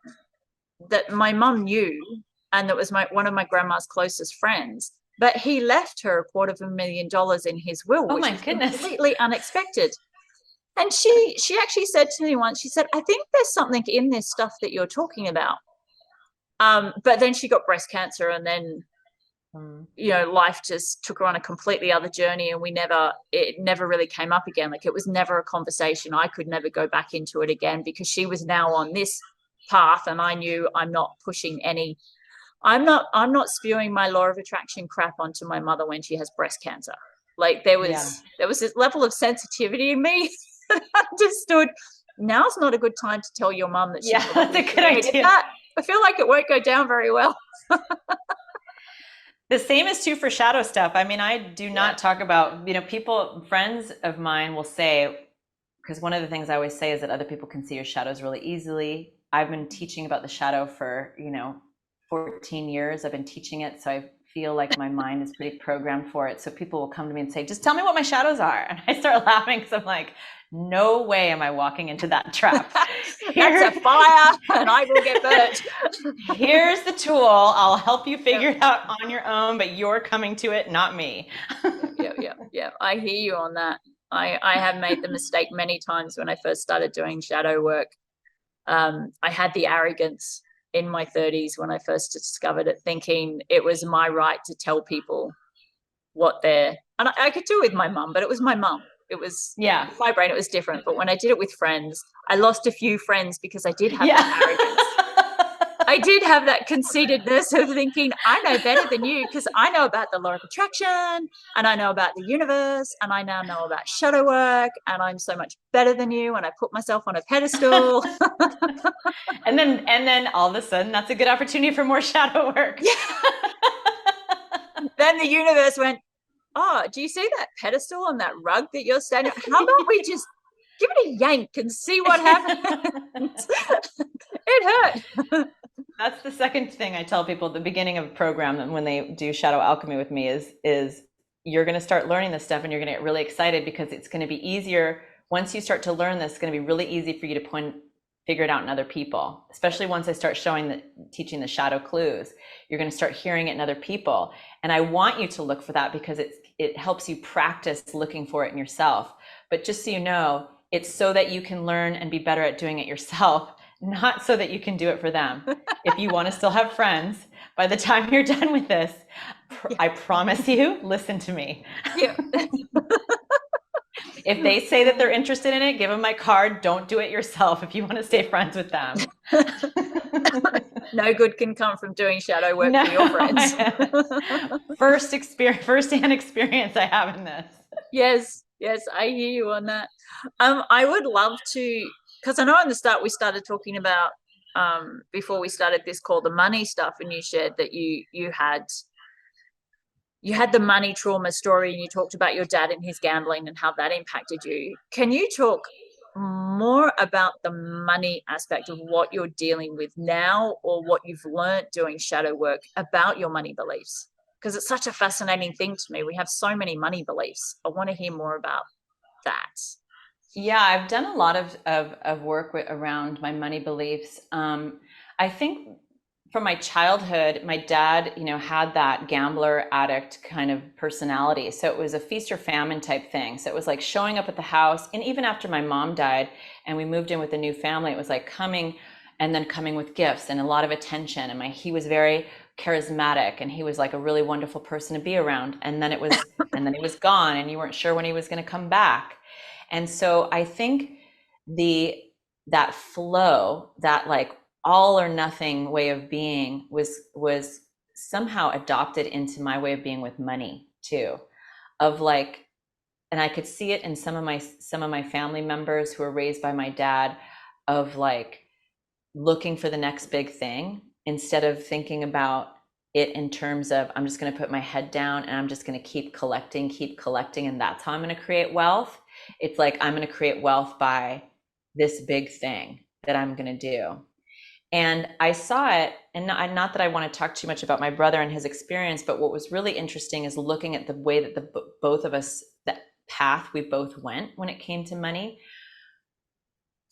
my mum knew, and that was one of my grandma's closest friends. But he left her $250,000 in his will, which was completely unexpected. And she actually said to me once, she said, I think there's something in this stuff that you're talking about. But then she got breast cancer, and then Mm. life just took her on a completely other journey, and it never really came up again. Like, it was never a conversation. I could never go back into it again because she was now on this path, and I knew I'm not spewing my law of attraction crap onto my mother when she has breast cancer. Like, Yeah. there was this level of sensitivity in me that understood now's not a good time to tell your mum that she Yeah, that's probably a good created idea. that. I feel like it won't go down very well. The same is true for shadow stuff. I mean, I do Yeah. not talk about, people, friends of mine will say, because one of the things I always say is that other people can see your shadows really easily. I've been teaching about the shadow for, 14 years. I've been teaching it, so I feel like my mind is pretty programmed for it. So people will come to me and say, just tell me what my shadows are. And I start laughing because I'm like, no way am I walking into that trap. That's a fire and I will get burnt. Here's the tool. I'll help you Yep. figure it out on your own, but you're coming to it, not me. Yeah. I hear you on that. I have made the mistake many times when I first started doing shadow work. I had the arrogance in my 30s when I first discovered it, thinking it was my right to tell people what they're, and I could do it with my mum, but it was my mum. It was Yeah. my brain, it was different. But when I did it with friends, I lost a few friends because I did have that Yeah. arrogance. I did have that conceitedness of thinking I know better than you because I know about the law of attraction, and I know about the universe, and I now know about shadow work, and I'm so much better than you, and I put myself on a pedestal. And then all of a sudden that's a good opportunity for more shadow work. Yeah. Then the universe went, oh, do you see that pedestal on that rug that you're standing on? How about we just give it a yank and see what happens? It hurt. That's the second thing I tell people at the beginning of a program when they do shadow alchemy with me is you're going to start learning this stuff and you're going to get really excited because it's going to be easier once you start to learn this. It's going to be really easy for you to figure it out in other people, especially once I start teaching the shadow clues. You're going to start hearing it in other people, and I want you to look for that because it helps you practice looking for it in yourself. But just so you know, it's so that you can learn and be better at doing it yourself, not so that you can do it for them. If you want to still have friends, by the time you're done with this, I promise you, listen to me. Yeah. If they say that they're interested in it, give them my card. Don't do it yourself if you want to stay friends with them. No good can come from doing shadow work No. for your friends. First-hand experience I have in this. Yes, I hear you on that. I would love to, because I know in the start we started talking about before we started this call, the money stuff, and you shared that you had the money trauma story, and you talked about your dad and his gambling and how that impacted you. Can you talk more about the money aspect of what you're dealing with now, or what you've learned doing shadow work about your money beliefs? Because it's such a fascinating thing to me. We have so many money beliefs. I want to hear more about that. Yeah, I've done a lot of work around my money beliefs. I think from my childhood, my dad, had that gambler addict kind of personality. So it was a feast or famine type thing. So it was like showing up at the house. And even after my mom died and we moved in with a new family, it was like coming and then coming with gifts and a lot of attention. And he was very charismatic and he was like a really wonderful person to be around. And then he was gone and you weren't sure when he was going to come back. And so I think that flow, that like all or nothing way of being was somehow adopted into my way of being with money too. Of like, and I could see it in some of my family members who were raised by my dad, of like looking for the next big thing instead of thinking about it in terms of I'm just going to put my head down and I'm just going to keep collecting, and that's how I'm going to create wealth. It's like I'm going to create wealth by this big thing that I'm going to do. And I saw it, and not that I want to talk too much about my brother and his experience, but what was really interesting is looking at the way that both of us, that path we both went when it came to money.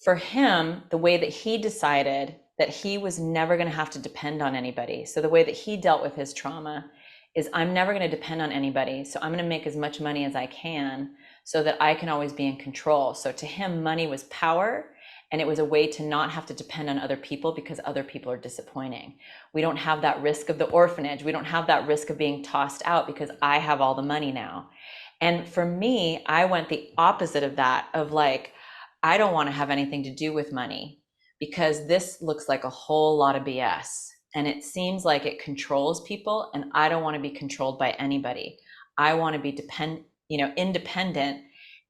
For him, the way that he decided that he was never going to have to depend on anybody. So the way that he dealt with his trauma is I'm never going to depend on anybody. So I'm going to make as much money as I can so that I can always be in control. So to him, money was power, And it was a way to not have to depend on other people because other people are disappointing. We don't have that risk of the orphanage. We don't have that risk of being tossed out because I have all the money now. And for me, I went the opposite of that, of like, I don't want to have anything to do with money because this looks like a whole lot of BS. And it seems like it controls people, and I don't want to be controlled by anybody. I want to be independent.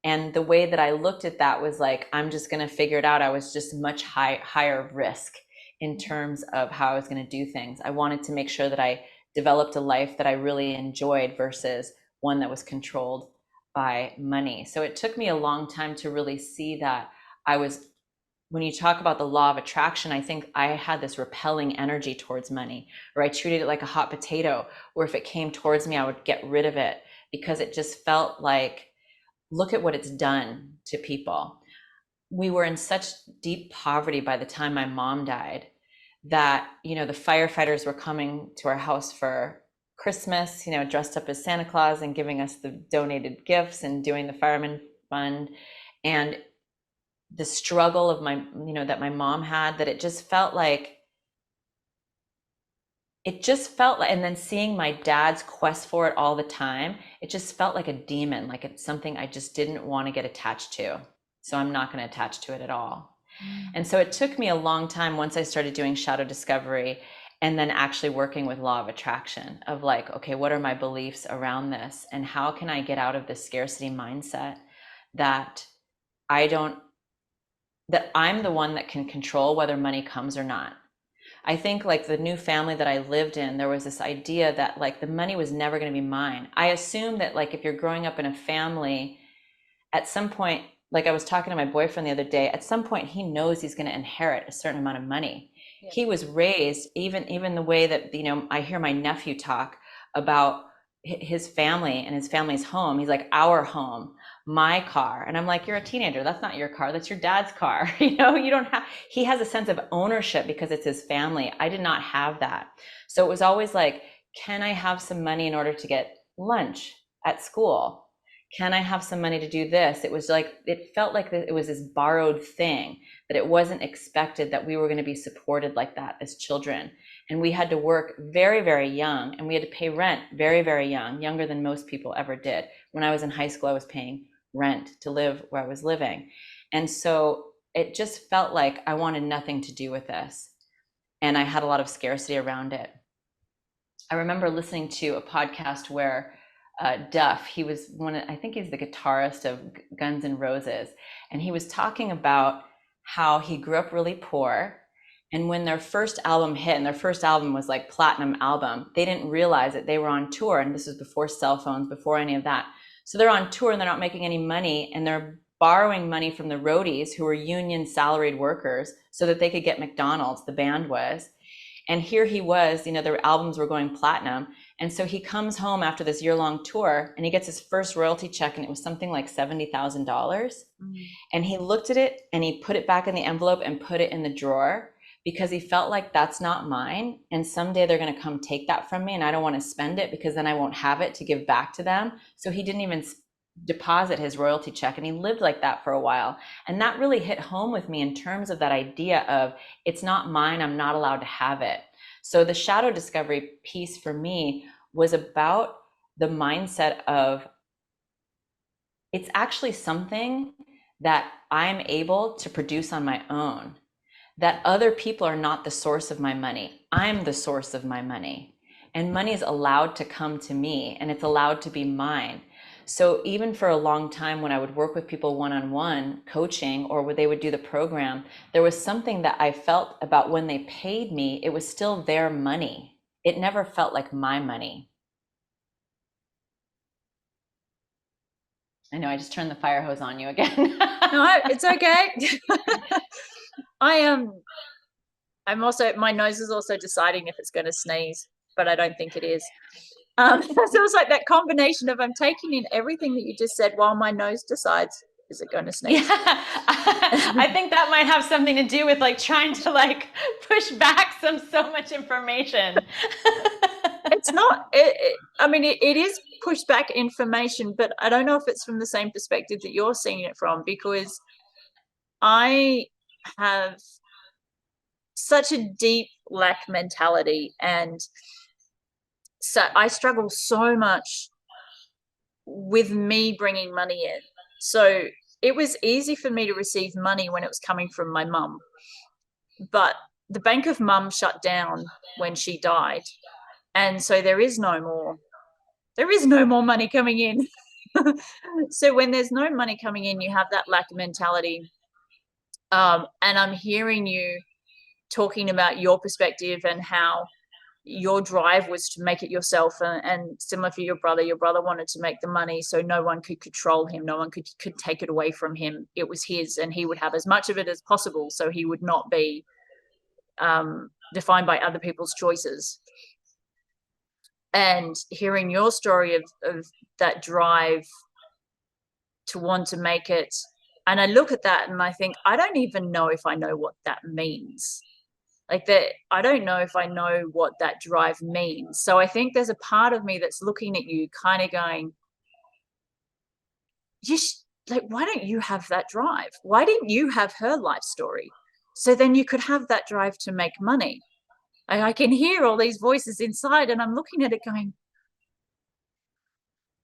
And the way that I looked at that was like, I'm just going to figure it out. I was just much higher risk in terms of how I was going to do things. I wanted to make sure that I developed a life that I really enjoyed versus one that was controlled by money. So it took me a long time to really see that I was, when you talk about the law of attraction, I think I had this repelling energy towards money, or I treated it like a hot potato, where if it came towards me, I would get rid of it because it just felt like, look at what it's done to people. We were in such deep poverty by the time my mom died that, the firefighters were coming to our house for Christmas, dressed up as Santa Claus and giving us the donated gifts and doing the fireman fund. And the struggle of that my mom had, that it just felt like, and then seeing my dad's quest for it all the time, it just felt like a demon, like it's something I just didn't want to get attached to. So I'm not going to attach to it at all. And so it took me a long time once I started doing shadow discovery and then actually working with law of attraction of like, okay, what are my beliefs around this? And how can I get out of this scarcity mindset that I'm the one that can control whether money comes or not. I think like the new family that I lived in, there was this idea that like the money was never going to be mine. I assume that like if you're growing up in a family, at some point, like I was talking to my boyfriend the other day, at some point he knows he's going to inherit a certain amount of money. Yeah. He was raised, even the way that, I hear my nephew talk about his family and his family's home. He's like, our home, my car. And I'm like, you're a teenager. That's not your car. That's your dad's car. You don't have, he has a sense of ownership because it's his family. I did not have that. So it was always like, can I have some money in order to get lunch at school? Can I have some money to do this? It was like, it felt like it was this borrowed thing, that it wasn't expected that we were going to be supported like that as children. And we had to work very, very young, and we had to pay rent very, very young, younger than most people ever did. When I was in high school, I was paying rent to live where I was living. And so it just felt like I wanted nothing to do with this. And I had a lot of scarcity around it. I remember listening to a podcast where Duff, he was I think he's the guitarist of Guns N' Roses, and he was talking about how he grew up really poor, and when their first album hit, and their first album was like platinum album, they didn't realize that they were on tour, and this was before cell phones, before any of that. So they're on tour and they're not making any money, and they're borrowing money from the roadies who were union salaried workers so that they could get McDonald's, the band was. And here he was, their albums were going platinum. And so he comes home after this year-long tour and he gets his first royalty check, and it was something like $70,000. And he looked at it and he put it back in the envelope and put it in the drawer because he felt like, that's not mine. And someday they're going to come take that from me, and I don't want to spend it because then I won't have it to give back to them. So he didn't even deposit his royalty check, and he lived like that for a while. And that really hit home with me in terms of that idea of, it's not mine, I'm not allowed to have it. So the shadow discovery piece for me was about the mindset of, it's actually something that I'm able to produce on my own, that other people are not the source of my money. I'm the source of my money, and money is allowed to come to me, and it's allowed to be mine. So even for a long time, when I would work with people one-on-one coaching, or when they would do the program, there was something that I felt about when they paid me, it was still their money. It never felt like my money. I know I just turned the fire hose on you again. No, it's okay. I'm also, my nose is also deciding if it's going to sneeze, but I don't think it is. So it's like that combination of, I'm taking in everything that you just said while my nose decides, is it going to sneeze? Yeah. I think that might have something to do with like trying to like push back so much information. It's not, I mean, it is pushed back information, but I don't know if it's from the same perspective that you're seeing it from, because I have such a deep lack mentality, and so I struggle so much with me bringing money in. So it was easy for me to receive money when it was coming from my mum, but the bank of mum shut down when she died, and so there is no more money coming in. So when there's no money coming in, you have that lack of mentality. And I'm hearing you talking about your perspective and how your drive was to make it yourself, and similar for your brother wanted to make the money so no one could control him, no one could take it away from him. It was his, and he would have as much of it as possible so he would not be defined by other people's choices. And hearing your story of that drive to want to make it, and I look at that and I think, I don't even know if I know what that means. Like that, I don't know if I know what that drive means. So I think there's a part of me that's looking at you kind of going, you like, why don't you have that drive? Why didn't you have her life story? So then you could have that drive to make money. And I can hear all these voices inside, and I'm looking at it going,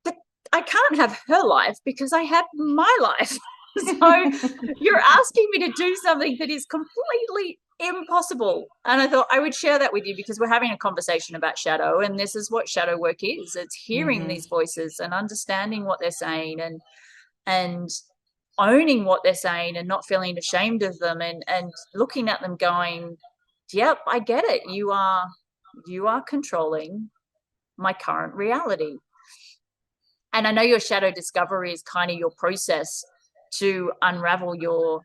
but I can't have her life because I have my life. So you're asking me to do something that is completely impossible. And I thought I would share that with you because we're having a conversation about shadow, and this is what shadow work is. It's hearing Mm-hmm. these voices and understanding what they're saying, and owning what they're saying and not feeling ashamed of them, and looking at them going, yep, I get it. You are controlling my current reality. And I know your shadow discovery is kind of your process to unravel your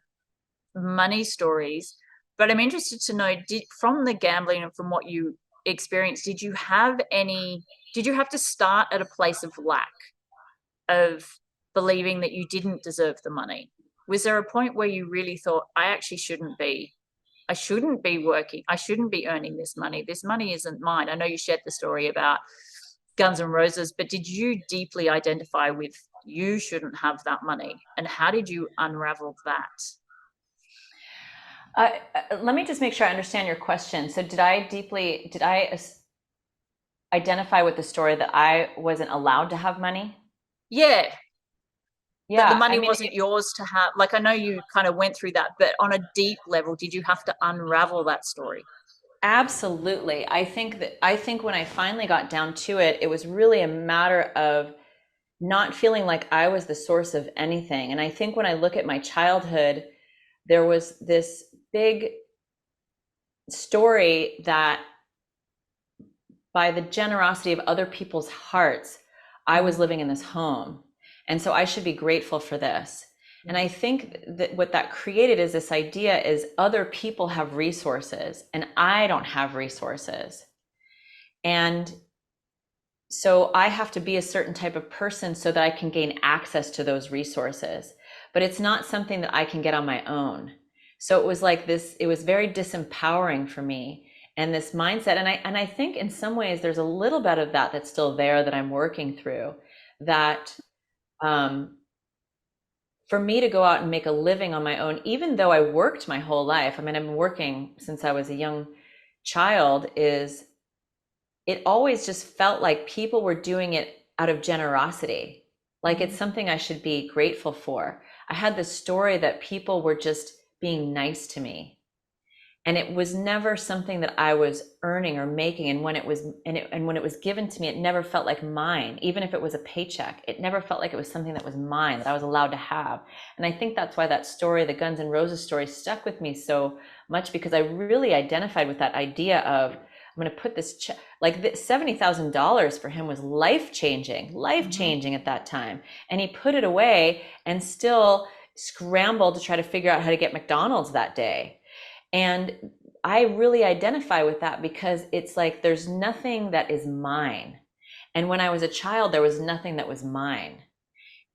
money stories, but I'm interested to know, from the gambling and from what you experienced, did you have to start at a place of lack, of believing that you didn't deserve the money? Was there a point where you really thought, I shouldn't be working, I shouldn't be earning this money isn't mine? I know you shared the story about Guns N' Roses, but did you deeply identify with, you shouldn't have that money? And how did you unravel that? Let me just make sure I understand your question. So, did I identify with the story that I wasn't allowed to have money? Yeah, that the Yeah, I money mean, wasn't yours to have. Like, I know you kind of went through that, but on a deep level, did you have to unravel that story? absolutely. I think when I finally got down to it, it was really a matter of not feeling like I was the source of anything. And I think when I look at my childhood, there was this big story that by the generosity of other people's hearts, I was Mm-hmm. living in this home. And so I should be grateful for this. And I think that what that created is this idea is other people have resources and I don't have resources. And so I have to be a certain type of person so that I can gain access to those resources. But it's not something that I can get on my own. So it was like this, it was very disempowering for me. And this mindset, and I think in some ways there's a little bit of that that's still there that I'm working through. That for me to go out and make a living on my own, even though I worked my whole life, I mean, I've been working since I was a young child, is it always just felt like people were doing it out of generosity. Like it's Mm-hmm. something I should be grateful for. I had this story that people were just being nice to me. And it was never something that I was earning or making. And when it was given to me, it never felt like mine. Even if it was a paycheck, it never felt like it was something that was mine, that I was allowed to have. And I think that's why that story, the Guns N' Roses story, stuck with me so much, because I really identified with that idea of, I'm going to put this like $70,000 for him was life Mm-hmm. changing at that time. And he put it away and still scrambled to try to figure out how to get McDonald's that day. And I really identify with that because it's like there's nothing that is mine. And when I was a child, there was nothing that was mine.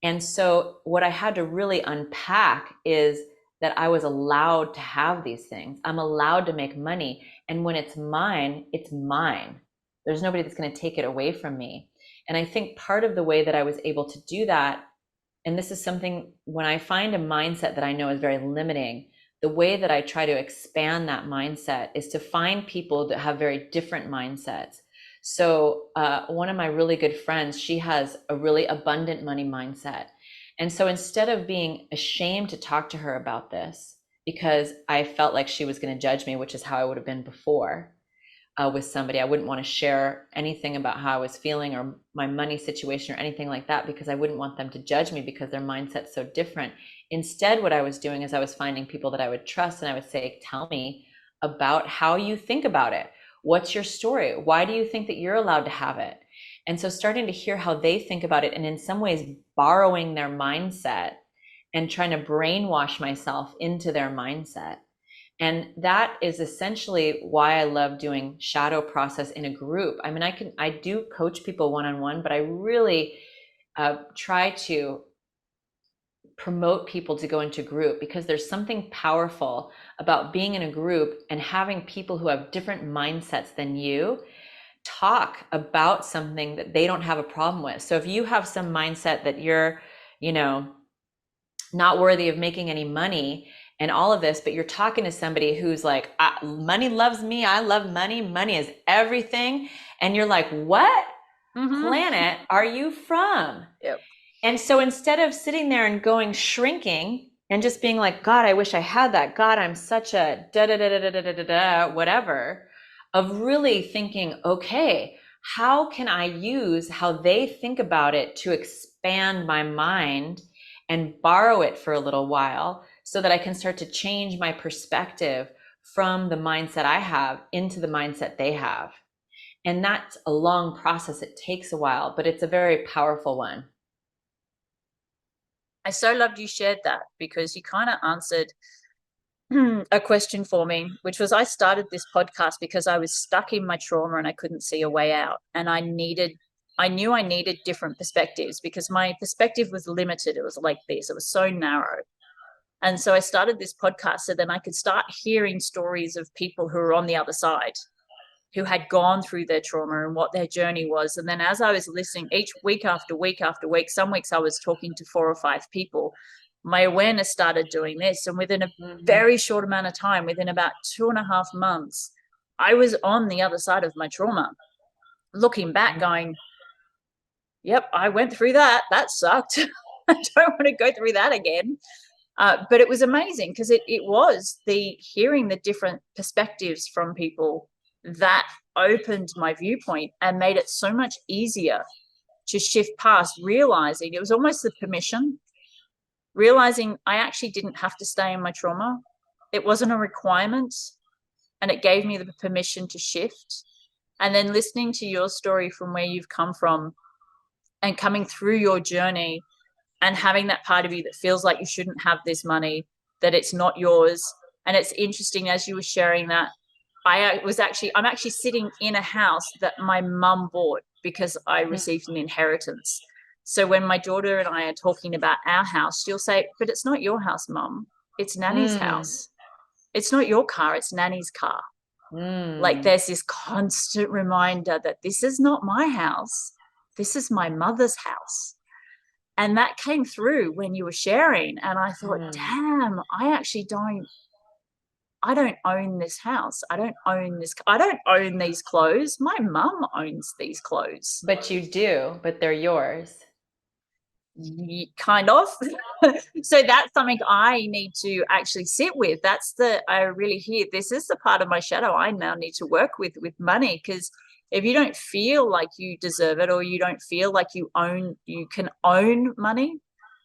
And so what I had to really unpack is that I was allowed to have these things. I'm allowed to make money. And when it's mine, it's mine. There's nobody that's going to take it away from me. And I think part of the way that I was able to do that, and this is something when I find a mindset that I know is very limiting, the way that I try to expand that mindset is to find people that have very different mindsets. So one of my really good friends, she has a really abundant money mindset. And so instead of being ashamed to talk to her about this, because I felt like she was going to judge me, which is how I would have been before, with somebody. I wouldn't want to share anything about how I was feeling or my money situation or anything like that, because I wouldn't want them to judge me because their mindset's so different. Instead, what I was doing is I was finding people that I would trust, and I would say, tell me about how you think about it. What's your story? Why do you think that you're allowed to have it? And so starting to hear how they think about it, and in some ways borrowing their mindset and trying to brainwash myself into their mindset. And that is essentially why I love doing shadow process in a group. I mean, I do coach people one-on-one, but I really try to promote people to go into group, because there's something powerful about being in a group and having people who have different mindsets than you talk about something that they don't have a problem with. So if you have some mindset that you're, you know, not worthy of making any money and all of this, but you're talking to somebody who's like, money loves me, I love money, money is everything. And you're like, what planet are you from? Yep. And so instead of sitting there and going shrinking and just being like, God, I wish I had that. God, I'm such a da da da da da da da da, whatever, of really thinking, okay, how can I use how they think about it to expand my mind and borrow it for a little while so that I can start to change my perspective from the mindset I have into the mindset they have. And that's a long process. It takes a while, but it's a very powerful one. I so loved you shared that, because you kind of answered a question for me, which was, I started this podcast because I was stuck in my trauma and I couldn't see a way out. And I knew I needed different perspectives, because my perspective was limited. It was like this, it was so narrow. And so I started this podcast so then I could start hearing stories of people who were on the other side, who had gone through their trauma and what their journey was. And then as I was listening each week after week after week, some weeks I was talking to 4 or 5 people, my awareness started doing this. And within a very short amount of time, within about 2.5 months, I was on the other side of my trauma, looking back going, yep, I went through that. That sucked. I don't want to go through that again. But it was amazing, because it was the hearing the different perspectives from people that opened my viewpoint and made it so much easier to shift past, realizing it was almost the permission, realizing I actually didn't have to stay in my trauma. It wasn't a requirement, and it gave me the permission to shift. And then listening to your story from where you've come from and coming through your journey, and having that part of you that feels like you shouldn't have this money, that it's not yours. And it's interesting, as you were sharing that, I'm actually sitting in a house that my mum bought because I received an inheritance. So when my daughter and I are talking about our house, she'll say, but it's not your house, Mum. It's Nanny's house. It's not your car, it's Nanny's car. Like there's this constant reminder that this is not my house. This is my mother's house. And that came through when you were sharing. And I thought, damn, I don't own this house. I don't own these clothes. My mum owns these clothes. But you do, but they're yours. Kind of. So that's something I need to actually sit with. I really hear, this is the part of my shadow I now need to work with money, because if you don't feel like you deserve it, or you don't feel like you can own money,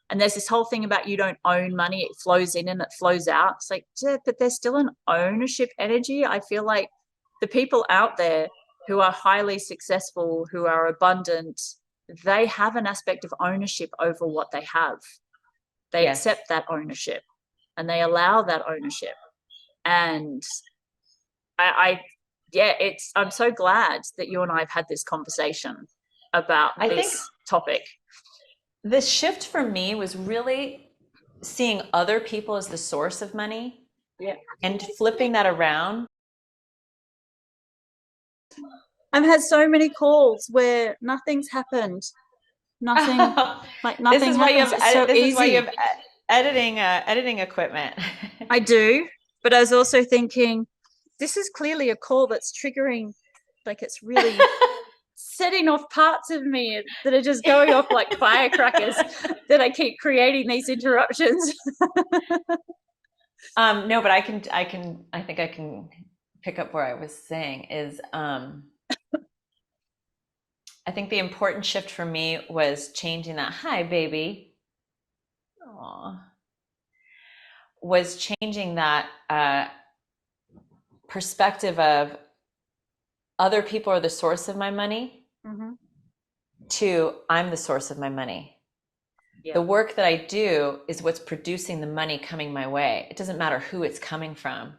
and there's this whole thing about you don't own money, it flows in and it flows out. It's like, yeah, but there's still an ownership energy. I feel like the people out there who are highly successful, who are abundant, they have an aspect of ownership over what they have. They accept that ownership and they allow that ownership. And I'm so glad that you and I have had this conversation about this topic. The shift for me was really seeing other people as the source of money, and flipping that around. I've had so many calls where nothing's happened. Nothing, like nothing this is why happens. you have, it's so this easy. is why you have editing equipment. I do, but I was also thinking, this is clearly a call that's triggering, like it's really setting off parts of me that are just going off like firecrackers that I keep creating these interruptions. No, but I think I can pick up where I was saying is, I think the important shift for me was changing that, hi, baby. Aw. Was changing that perspective of other people are the source of my money Mm-hmm. to I'm the source of my money. Yeah. The work that I do is what's producing the money coming my way. It doesn't matter who it's coming from.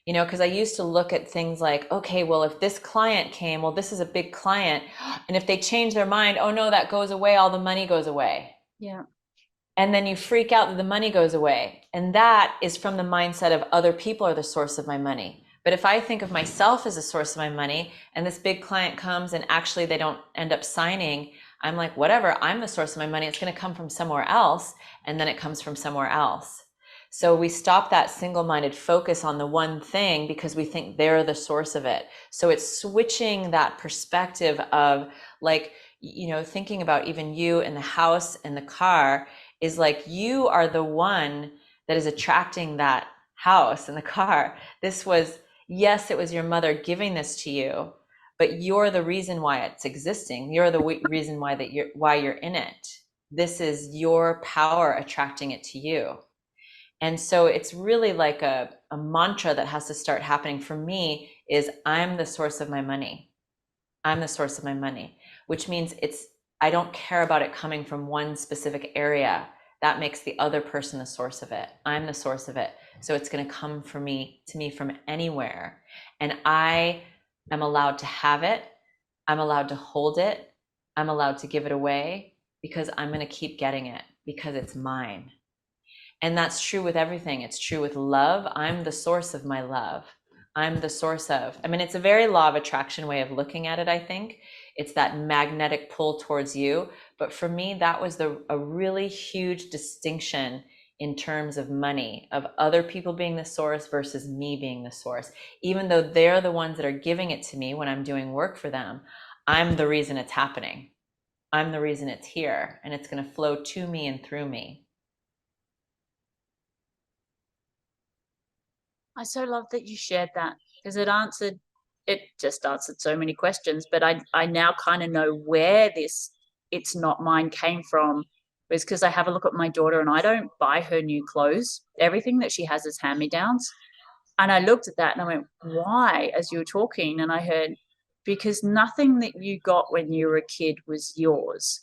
You know, because I used to look at things like, okay, well, if this client came, well, this is a big client. And if they change their mind, oh no, that goes away, all the money goes away. Yeah. And then you freak out that the money goes away. And that is from the mindset of other people are the source of my money. But if I think of myself as the source of my money and this big client comes and actually they don't end up signing, I'm like, whatever, I'm the source of my money. It's going to come from somewhere else. And then it comes from somewhere else. So we stop that single-minded focus on the one thing because we think they're the source of it. So it's switching that perspective of like, you know, thinking about even you and the house and the car is like you are the one that is attracting that house and the car. This was, yes, it was your mother giving this to you, but you're the reason why it's existing. You're the reason why you're in it. This is your power attracting it to you. And so it's really like a mantra that has to start happening for me is I'm the source of my money. I'm the source of my money, which means I don't care about it coming from one specific area. That makes the other person the source of it. I'm the source of it. So it's going to come to me from anywhere. And I am allowed to have it. I'm allowed to hold it. I'm allowed to give it away because I'm going to keep getting it because it's mine. And that's true with everything. It's true with love. I'm the source of my love. I'm the source of. I mean, it's a very law of attraction way of looking at it, I think. It's that magnetic pull towards you. But for me, that was a really huge distinction in terms of money, of other people being the source versus me being the source. Even though they're the ones that are giving it to me when I'm doing work for them, I'm the reason it's happening. I'm the reason it's here, and it's going to flow to me and through me. I so love that you shared that because it just answered so many questions, but I now kind of know where this it's not mine came from. It's because I have a look at my daughter and I don't buy her new clothes. Everything that she has is hand-me-downs. And I looked at that and I went, why? As you were talking, and I heard, because nothing that you got when you were a kid was yours.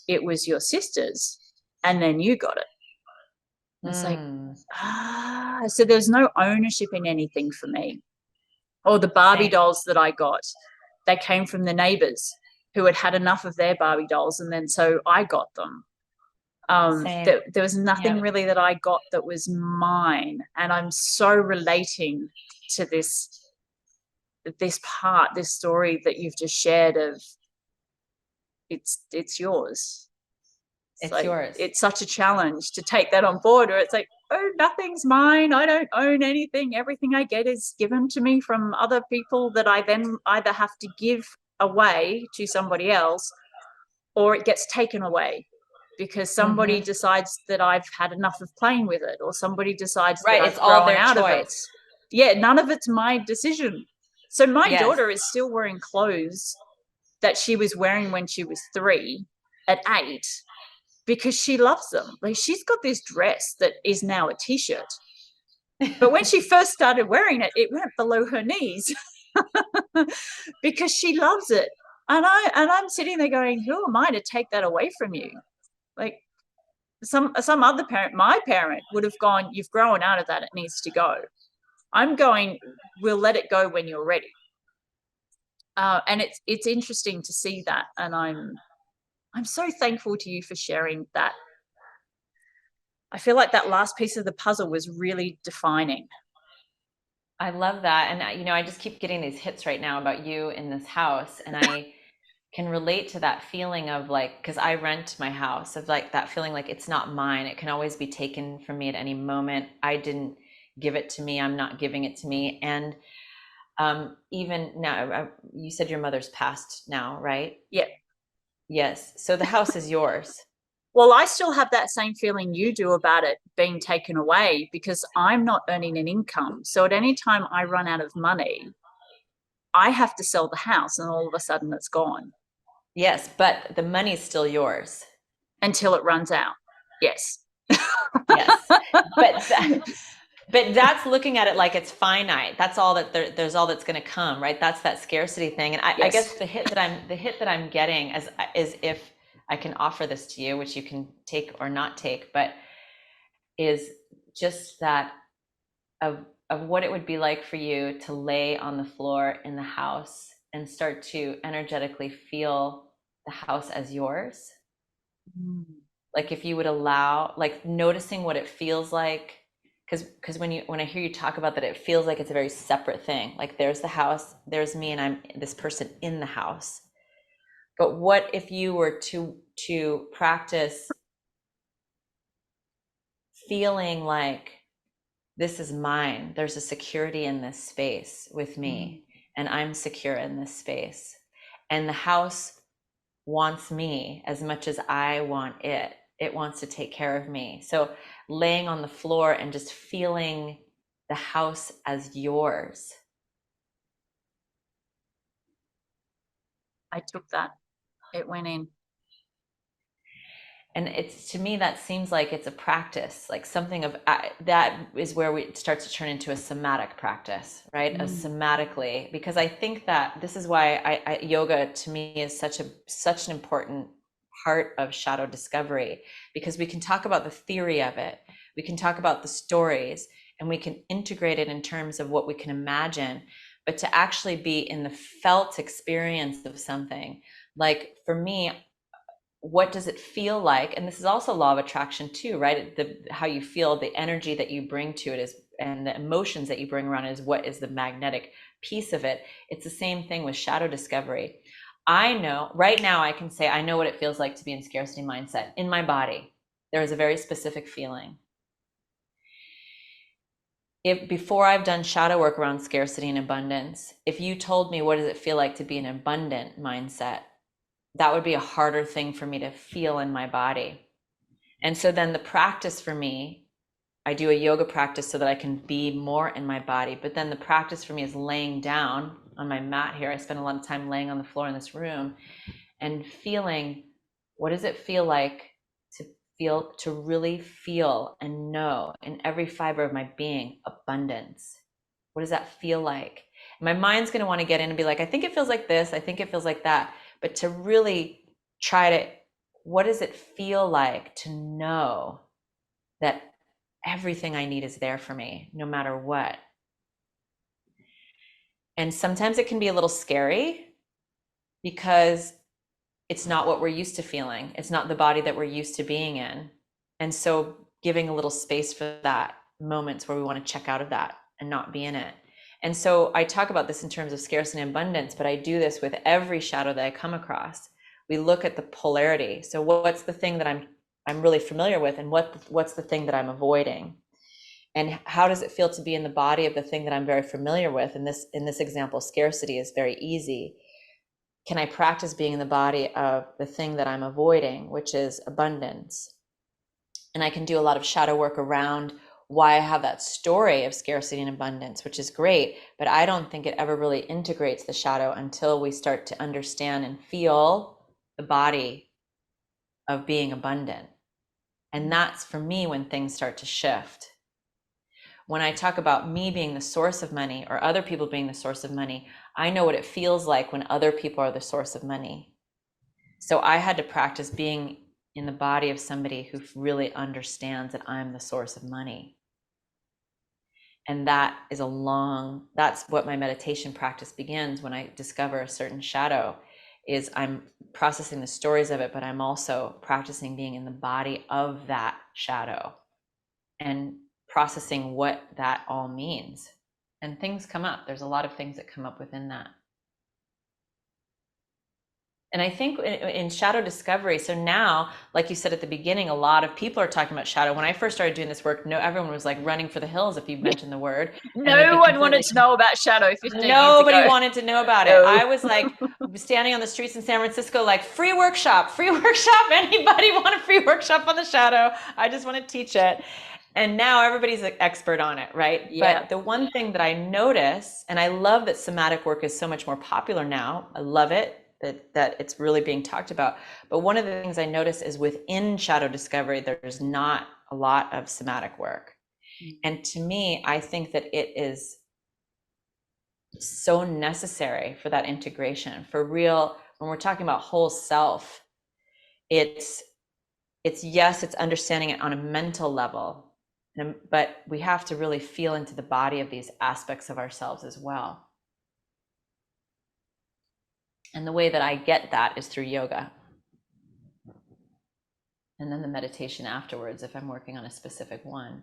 It was your sister's, and then you got it. And it's like, Hmm. so there's no ownership in anything for me. Or the Barbie Same. dolls that I got, they came from the neighbors who had had enough of their Barbie dolls, and then so I got them. Same. There was nothing Yep. really that I got that was mine, and I'm so relating to this part, this story that you've just shared of it's yours. It's It's like yours. it's such a challenge to take that on board, or it's like, oh, nothing's mine. I don't own anything. Everything I get is given to me from other people that I then either have to give away to somebody else or it gets taken away because somebody Hmm. decides that I've had enough of playing with it or somebody decides that Right. It's I've all grown their out of it. choice. Yeah, none of it's my decision. So my Yes. daughter is still wearing clothes that she was wearing when she was 3 at 8 because she loves them. Like she's got this dress that is now a t-shirt. But when she first started wearing it, it went below her knees because she loves it. And I'm sitting there going, who am I to take that away from you? Like some other parent, my parent would have gone, you've grown out of that, it needs to go. I'm going, we'll let it go when you're ready. And it's interesting to see that, and I'm so thankful to you for sharing that. I feel like that last piece of the puzzle was really defining. I love that. And, you know, I just keep getting these hits right now about you in this house. And I can relate to that feeling of like, because I rent my house, of like that feeling like it's not mine. It can always be taken from me at any moment. I didn't give it to me, I'm not giving it to me. And even now, you said your mother's passed now, right? Yeah. Yes. So the house is yours. Well, I still have that same feeling you do about it being taken away because I'm not earning an income. So at any time I run out of money, I have to sell the house and all of a sudden it's gone Yes, but the money's still yours. until it runs out. Yes. Yes. But but that's looking at it like it's finite. That's all that there's all that's going to come, right? That's that scarcity thing. And I Yes. guess the hit that I'm getting is if I can offer this to you, which you can take or not take, but is just that of what it would be like for you to lay on the floor in the house and start to energetically feel the house as yours. Mm. Like if you would allow, like noticing what it feels like, because when I hear you talk about that, it feels like it's a very separate thing. Like there's the house, there's me, and I'm this person in the house. But what if you were to practice feeling like this is mine? There's a security in this space with Mm. me, and I'm secure in this space, and the house wants me as much as I want it. It wants to take care of me. So laying on the floor and just feeling the house as yours. I took that. It went in. And it's, to me, that seems like it's a practice, like something of that is where it starts to turn into a somatic practice, right? A Mm. somatically, because I think that this is why yoga to me is such an important part of shadow discovery, because we can talk about the theory of it, we can talk about the stories, and we can integrate it in terms of what we can imagine, but to actually be in the felt experience of something, like for me, what does it feel like? And this is also law of attraction too, right? How you feel, the energy that you bring to it is, and the emotions that you bring around is what is the magnetic piece of it. It's the same thing with shadow discovery. I know right now, I can say I know what it feels like to be in scarcity mindset in my body. There is a very specific feeling. If before I've done shadow work around scarcity and abundance, if you told me what does it feel like to be an abundant mindset, that would be a harder thing for me to feel in my body. And so then the practice for me, I do a yoga practice so that I can be more in my body. But then the practice for me is laying down on my mat here. I spend a lot of time laying on the floor in this room and feeling, what does it feel like to to really feel and know in every fiber of my being abundance? What does that feel like? My mind's going to want to get in and be like, I think it feels like this. I think it feels like that. But to really try to, what does it feel like to know that everything I need is there for me, no matter what? And sometimes it can be a little scary because it's not what we're used to feeling. It's not the body that we're used to being in. And so giving a little space for that, moments where we want to check out of that and not be in it. And so I talk about this in terms of scarcity and abundance, but I do this with every shadow that I come across. We look at the polarity. So what's the thing that I'm really familiar with, and what's the thing that I'm avoiding? And how does it feel to be in the body of the thing that I'm very familiar with? And in this example, scarcity is very easy. Can I practice being in the body of the thing that I'm avoiding, which is abundance? And I can do a lot of shadow work around why I have that story of scarcity and abundance, which is great, but I don't think it ever really integrates the shadow until we start to understand and feel the body of being abundant. And that's for me when things start to shift. When I talk about me being the source of money or other people being the source of money, I know what it feels like when other people are the source of money. So I had to practice being in the body of somebody who really understands that I'm the source of money. And that's what my meditation practice begins when I discover a certain shadow, is I'm processing the stories of it, but I'm also practicing being in the body of that shadow and processing what that all means. And things come up. There's a lot of things that come up within that. And I think in shadow discovery, so now, like you said at the beginning, a lot of people are talking about shadow. When I first started doing this work, no, everyone was like running for the hills if you mentioned the word, and they'd No be one wanted completely, to know about shadow 15 years nobody ago. wanted to know about it. No. I was like standing on the streets in San Francisco, like free workshop, free workshop. Anybody want a free workshop on the shadow? I just want to teach it. And now everybody's an expert on it, right? Yeah. But the one thing that I notice, and I love that somatic work is so much more popular now. I love it that it's really being talked about. But one of the things I notice is within shadow discovery, there's not a lot of somatic work. And to me, I think that it is so necessary for that integration, for real. When we're talking about whole self, it's yes, it's understanding it on a mental level, but we have to really feel into the body of these aspects of ourselves as well. And the way that I get that is through yoga, and then the meditation afterwards if I'm working on a specific one.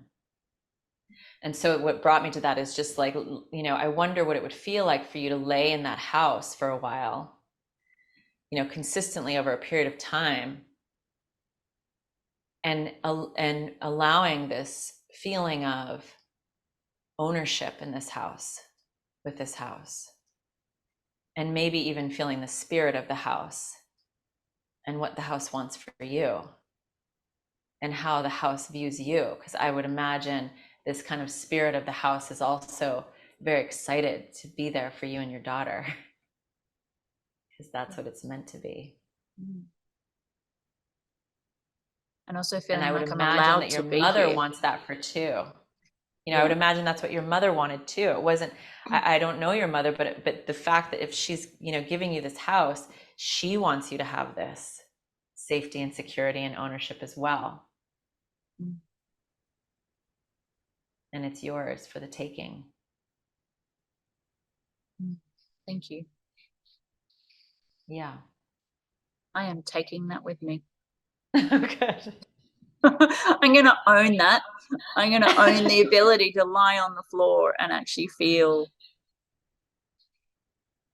And so what brought me to that is just like, I wonder what it would feel like for you to lay in that house for a while, consistently over a period of time, and allowing this feeling of ownership in this house, with this house, and maybe even feeling the spirit of the house and what the house wants for you and how the house views you. Because I would imagine this kind of spirit of the house is also very excited to be there for you and your daughter, because that's what it's meant to be. And also And I feeling would like I'm imagine allowed that your to be mother here. wants that for too. I would Yeah. imagine that's what your mother wanted too. It wasn't, I don't know your mother, but the fact that if she's, giving you this house, she wants you to have this safety and security and ownership as well. And it's yours for the taking. Thank you. Yeah. I am taking that with me. Good. I'm going to own that. I'm going to own the ability to lie on the floor and actually feel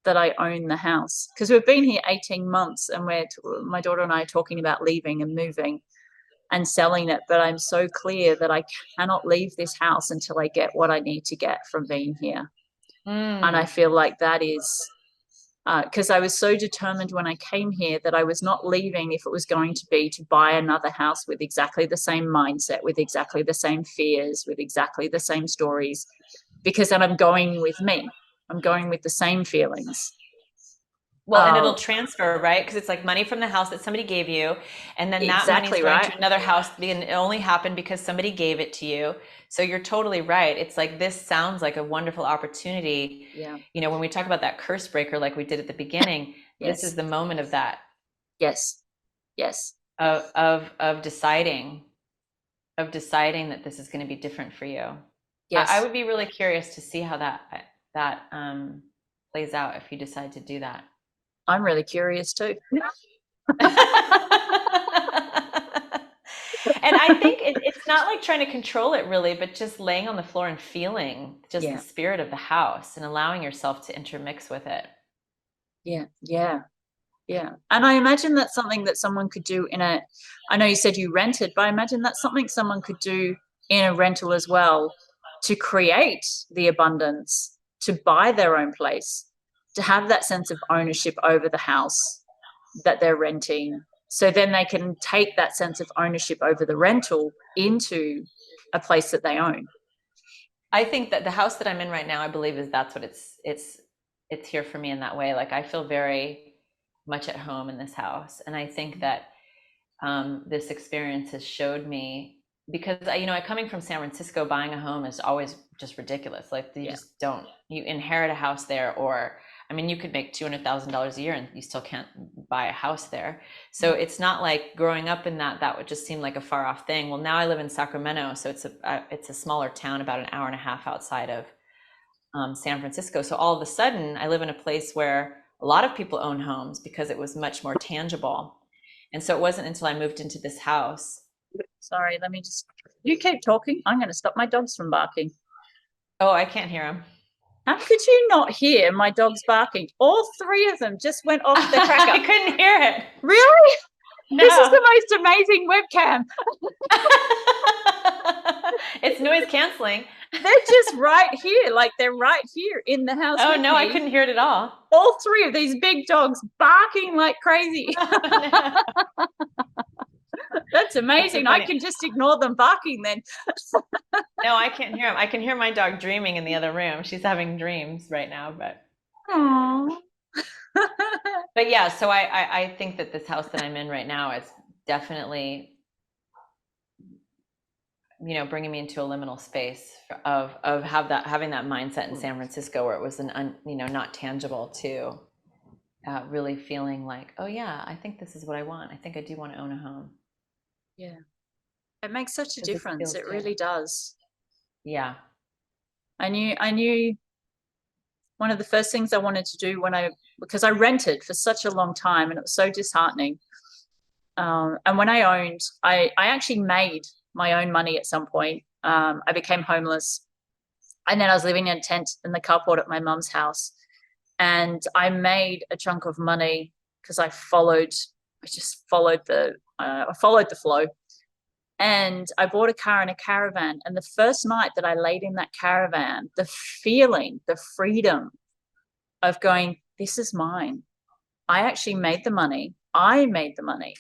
that I own the house. Because we've been here 18 months and my daughter and I are talking about leaving and moving and selling it. But I'm so clear that I cannot leave this house until I get what I need to get from being here. And I feel like that is because I was so determined when I came here that I was not leaving if it was going to be to buy another house with exactly the same mindset, with exactly the same fears, with exactly the same stories, because then I'm going with me. I'm going with the same feelings. Well, and it'll transfer, right? Because it's like money from the house that somebody gave you, and then that money's Exactly going right. to another house, and it only happened because somebody gave it to you. So you're totally right. It's like this sounds like a wonderful opportunity. Yeah. When we talk about that curse breaker, like we did at the beginning, this is Yes. the moment of that, Yes. Yes. of deciding, that this is going to be different for you. I Yes. would be really curious to see how that plays out if you decide to do that. I'm really curious too. And I think it's not like trying to control it really, but just laying on the floor and feeling just the Yeah. spirit of the house and allowing yourself to intermix with it. Yeah. Yeah. Yeah. And I imagine that's something that someone could do I know you said you rented, but I imagine that's something someone could do in a rental as well to create the abundance, to buy their own place, to have that sense of ownership over the house that they're renting. So then they can take that sense of ownership over the rental into a place that they own. I think that the house that I'm in right now, I believe that's what it's here for me in that way. Like I feel very much at home in this house. And I think that this experience has showed me, because I coming from San Francisco, buying a home is always just ridiculous. Like you Yeah. just don't, you inherit a house there, or I mean, you could make $200,000 a year and you still can't buy a house there. So it's not like growing up in that would just seem like a far off thing. Well, now I live in Sacramento, so it's a smaller town, about an hour and a half outside of San Francisco. So all of a sudden, I live in a place where a lot of people own homes because it was much more tangible. And so it wasn't until I moved into this house. Sorry, let me just. You keep talking. I'm going to stop my dogs from barking. Oh, I can't hear them. How could you not hear my dogs barking? All three of them just went off the cracker. I couldn't hear it. Really? This is No. the most amazing webcam. It's noise canceling. They're just right here. Like they're right here in the house Oh with no, I me. couldn't hear it at all. All three of these big dogs barking like crazy. Oh, no. That's That's so amazing. I funny. can just ignore them barking then. No, I can't hear him. I can hear my dog dreaming in the other room. She's having dreams right now, Aww. but yeah. So I think that this house that I'm in right now is definitely, bringing me into a liminal space of having that mindset in San Francisco where it was not tangible to really feeling like, oh yeah, I think this is what I want. I think I do want to own a home Yeah. It makes such a because this difference. feels It good. really does. Yeah. I knew one of the first things I wanted to do because I rented for such a long time and it was so disheartening. And when I owned, I actually made my own money at some point. I became homeless, and then I was living in a tent in the carport at my mum's house. And I made a chunk of money because I followed the flow. And I bought a car in a caravan. And the first night that I laid in that caravan, the feeling, the freedom of going, this is mine. I actually made the money. I made the money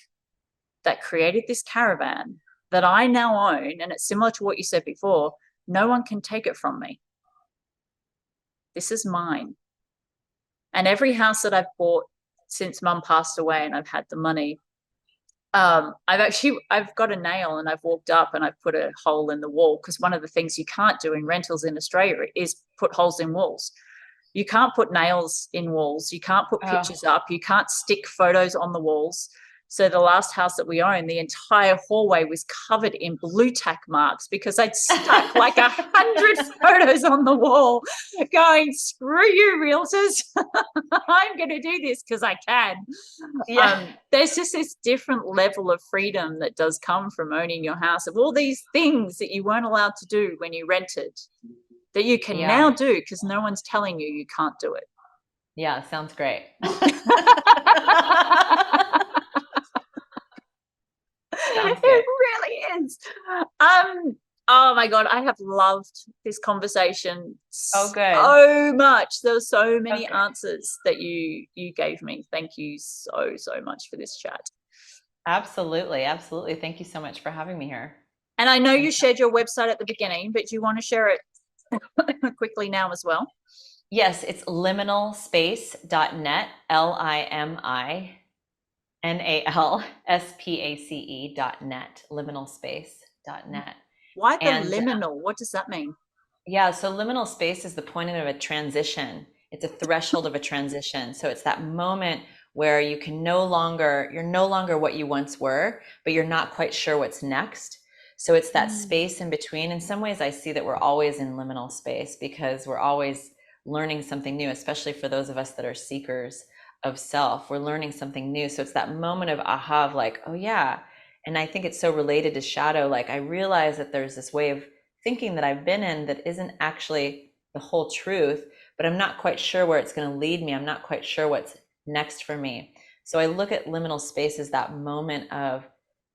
that created this caravan that I now own. And it's similar to what you said before. No one can take it from me. This is mine. And every house that I've bought since mum passed away and I've had the money, I've got a nail and I've walked up and I've put a hole in the wall, because one of the things you can't do in rentals in Australia is put holes in walls. You can't put nails in walls. You can't put Oh, pictures up. You can't stick photos on the walls. So the last house that we owned, the entire hallway was covered in blue tack marks because I'd stuck like 100 photos on the wall going, screw you, realtors. I'm going to do this because I can. yeah. There's just this different level of freedom that does come from owning your house, of all these things that you weren't allowed to do when you rented that you can Yeah. now do because no one's telling you can't do it. Yeah. Sounds great. Sounds It good. really is. Um, oh my God, I have loved this conversation Oh, good. so much. There were so Oh, many good. answers that you gave me. Thank you so, so much for this chat. Absolutely. Absolutely. Thank you so much for having me here. And I know Been you shared your website at the beginning, but do you want to share it quickly now as well? Yes, it's liminalspace.net, liminalspace.net, liminalspace.net. Why the And liminal? What does that mean? yeah, so liminal space is the point of a transition. It's a threshold of a transition. So it's that moment where you're no longer what you once were, but you're not quite sure what's next. So it's that Mm. space in between. In some ways, I see that we're always in liminal space because we're always learning something new, especially for those of us that are seekers of self. We're learning something new. So it's that moment of aha, of like, oh yeah. And I think it's so related to shadow. Like I realize that there's this way of thinking that I've been in that isn't actually the whole truth, but I'm not quite sure where it's going to lead me. I'm not quite sure what's next for me. So I look at liminal space as that moment of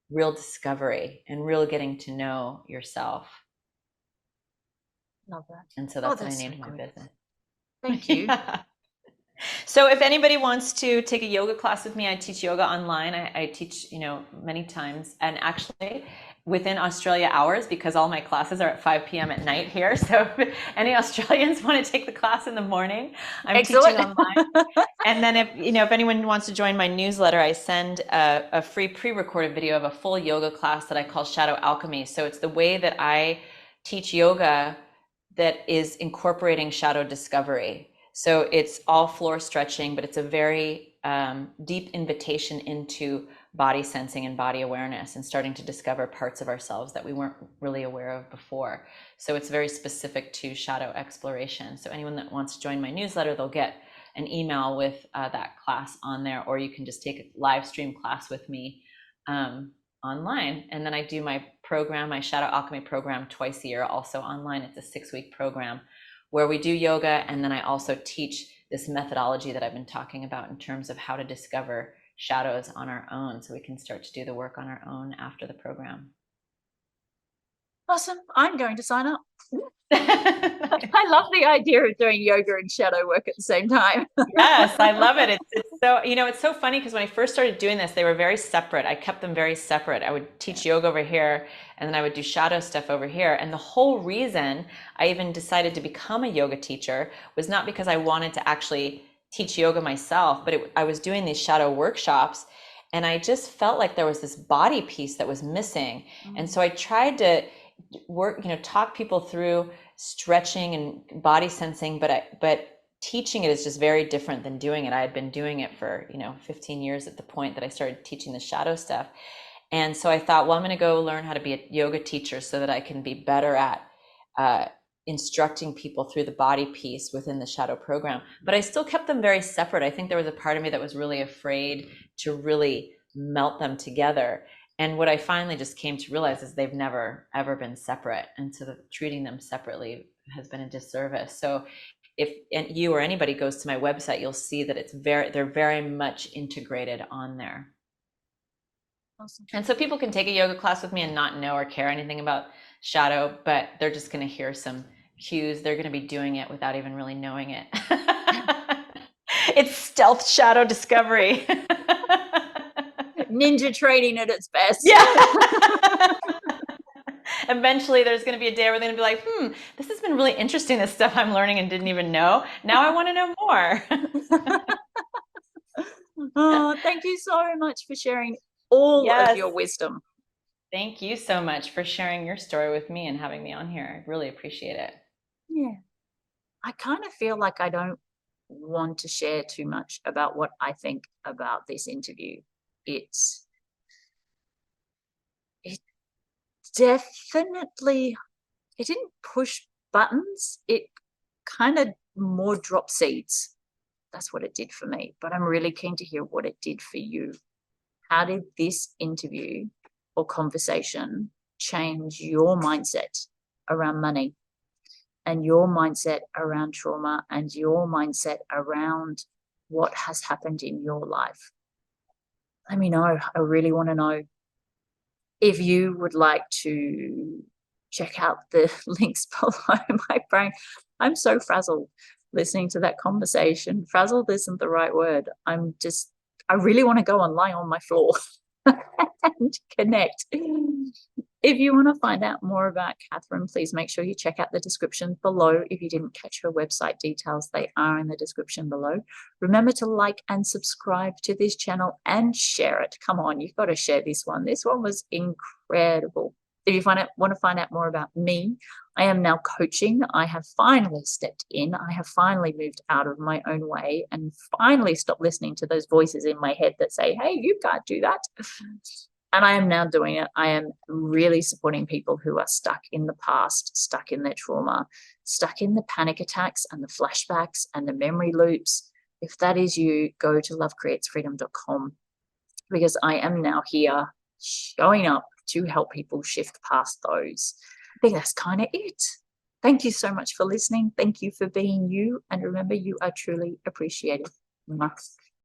real discovery and real getting to know yourself. Love that. And so Oh, that's what I that's so named my good. business. Thank you. Yeah. So if anybody wants to take a yoga class with me, I teach yoga online. I teach, many times, and actually within Australia hours, because all my classes are at 5 p.m. at night here. So if any Australians want to take the class in the morning, I'm teaching Excellent. online. And then if anyone wants to join my newsletter, I send a free pre-recorded video of a full yoga class that I call Shadow Alchemy. So it's the way that I teach yoga that is incorporating shadow discovery. So it's all floor stretching, but it's a very deep invitation into body sensing and body awareness and starting to discover parts of ourselves that we weren't really aware of before. So it's very specific to shadow exploration. So anyone that wants to join my newsletter, they'll get an email with that class on there, or you can just take a live stream class with me online. And then I do my program, my Shadow Alchemy program, twice a year, also online. It's a 6-week program where we do yoga. And then I also teach this methodology that I've been talking about in terms of how to discover shadows on our own so we can start to do the work on our own after the program. Awesome. I'm going to sign up. I love the idea of doing yoga and shadow work at the same time. Yes, I love it. It's so, it's so funny because when I first started doing this, they were very separate. I kept them very separate. I would teach yoga over here and then I would do shadow stuff over here. And the whole reason I even decided to become a yoga teacher was not because I wanted to actually teach yoga myself, but I was doing these shadow workshops and I just felt like there was this body piece that was missing. And so I tried to work, talk people through stretching and body sensing, but teaching it is just very different than doing it. I had been doing it for 15 years at the point that I started teaching the shadow stuff. And so I thought, well, I'm going to go learn how to be a yoga teacher so that I can be better at instructing people through the body piece within the shadow program. But I still kept them very separate. I think there was a part of me that was really afraid to really melt them together. And what I finally just came to realize is they've never, ever been separate. And so treating them separately has been a disservice. So if you or anybody goes to my website, you'll see that they're very much integrated on there. Awesome. And so people can take a yoga class with me and not know or care anything about shadow, but they're just going to hear some cues. They're going to be doing it without even really knowing it. It's stealth shadow discovery. Ninja training at its best. Yeah. Eventually there's going to be a day where they're going to be like, this has been really interesting, this stuff I'm learning and didn't even know. Now I want to know more. Oh, thank you so much for sharing all of your wisdom. Thank you so much for sharing your story with me and having me on here. I really appreciate it. Yeah. I kind of feel like I don't want to share too much about what I think about this interview. It definitely, it didn't push buttons. It kind of more dropped seeds. That's what it did for me. But I'm really keen to hear what it did for you. How did this interview or conversation change your mindset around money and your mindset around trauma and your mindset around what has happened in your life? Let me know. I really want to know. If you would like to check out the links below my brain, I'm so frazzled listening to that conversation. Frazzled isn't the right word. I really want to go and lie on my floor and connect. If you want to find out more about Catherine, please make sure you check out the description below. If you didn't catch her website details, they are in the description below. Remember to like and subscribe to this channel and share it. Come on, you've got to share this one. This one was incredible. If you want to find out more about me, I am now coaching. I have finally stepped in. I have finally moved out of my own way and finally stopped listening to those voices in my head that say, hey, you can't do that. And I am now doing it. I am really supporting people who are stuck in the past, stuck in their trauma, stuck in the panic attacks and the flashbacks and the memory loops. If that is you, go to lovecreatesfreedom.com because I am now here showing up to help people shift past those. I think that's kind of it. Thank you so much for listening. Thank you for being you. And remember, you are truly appreciated.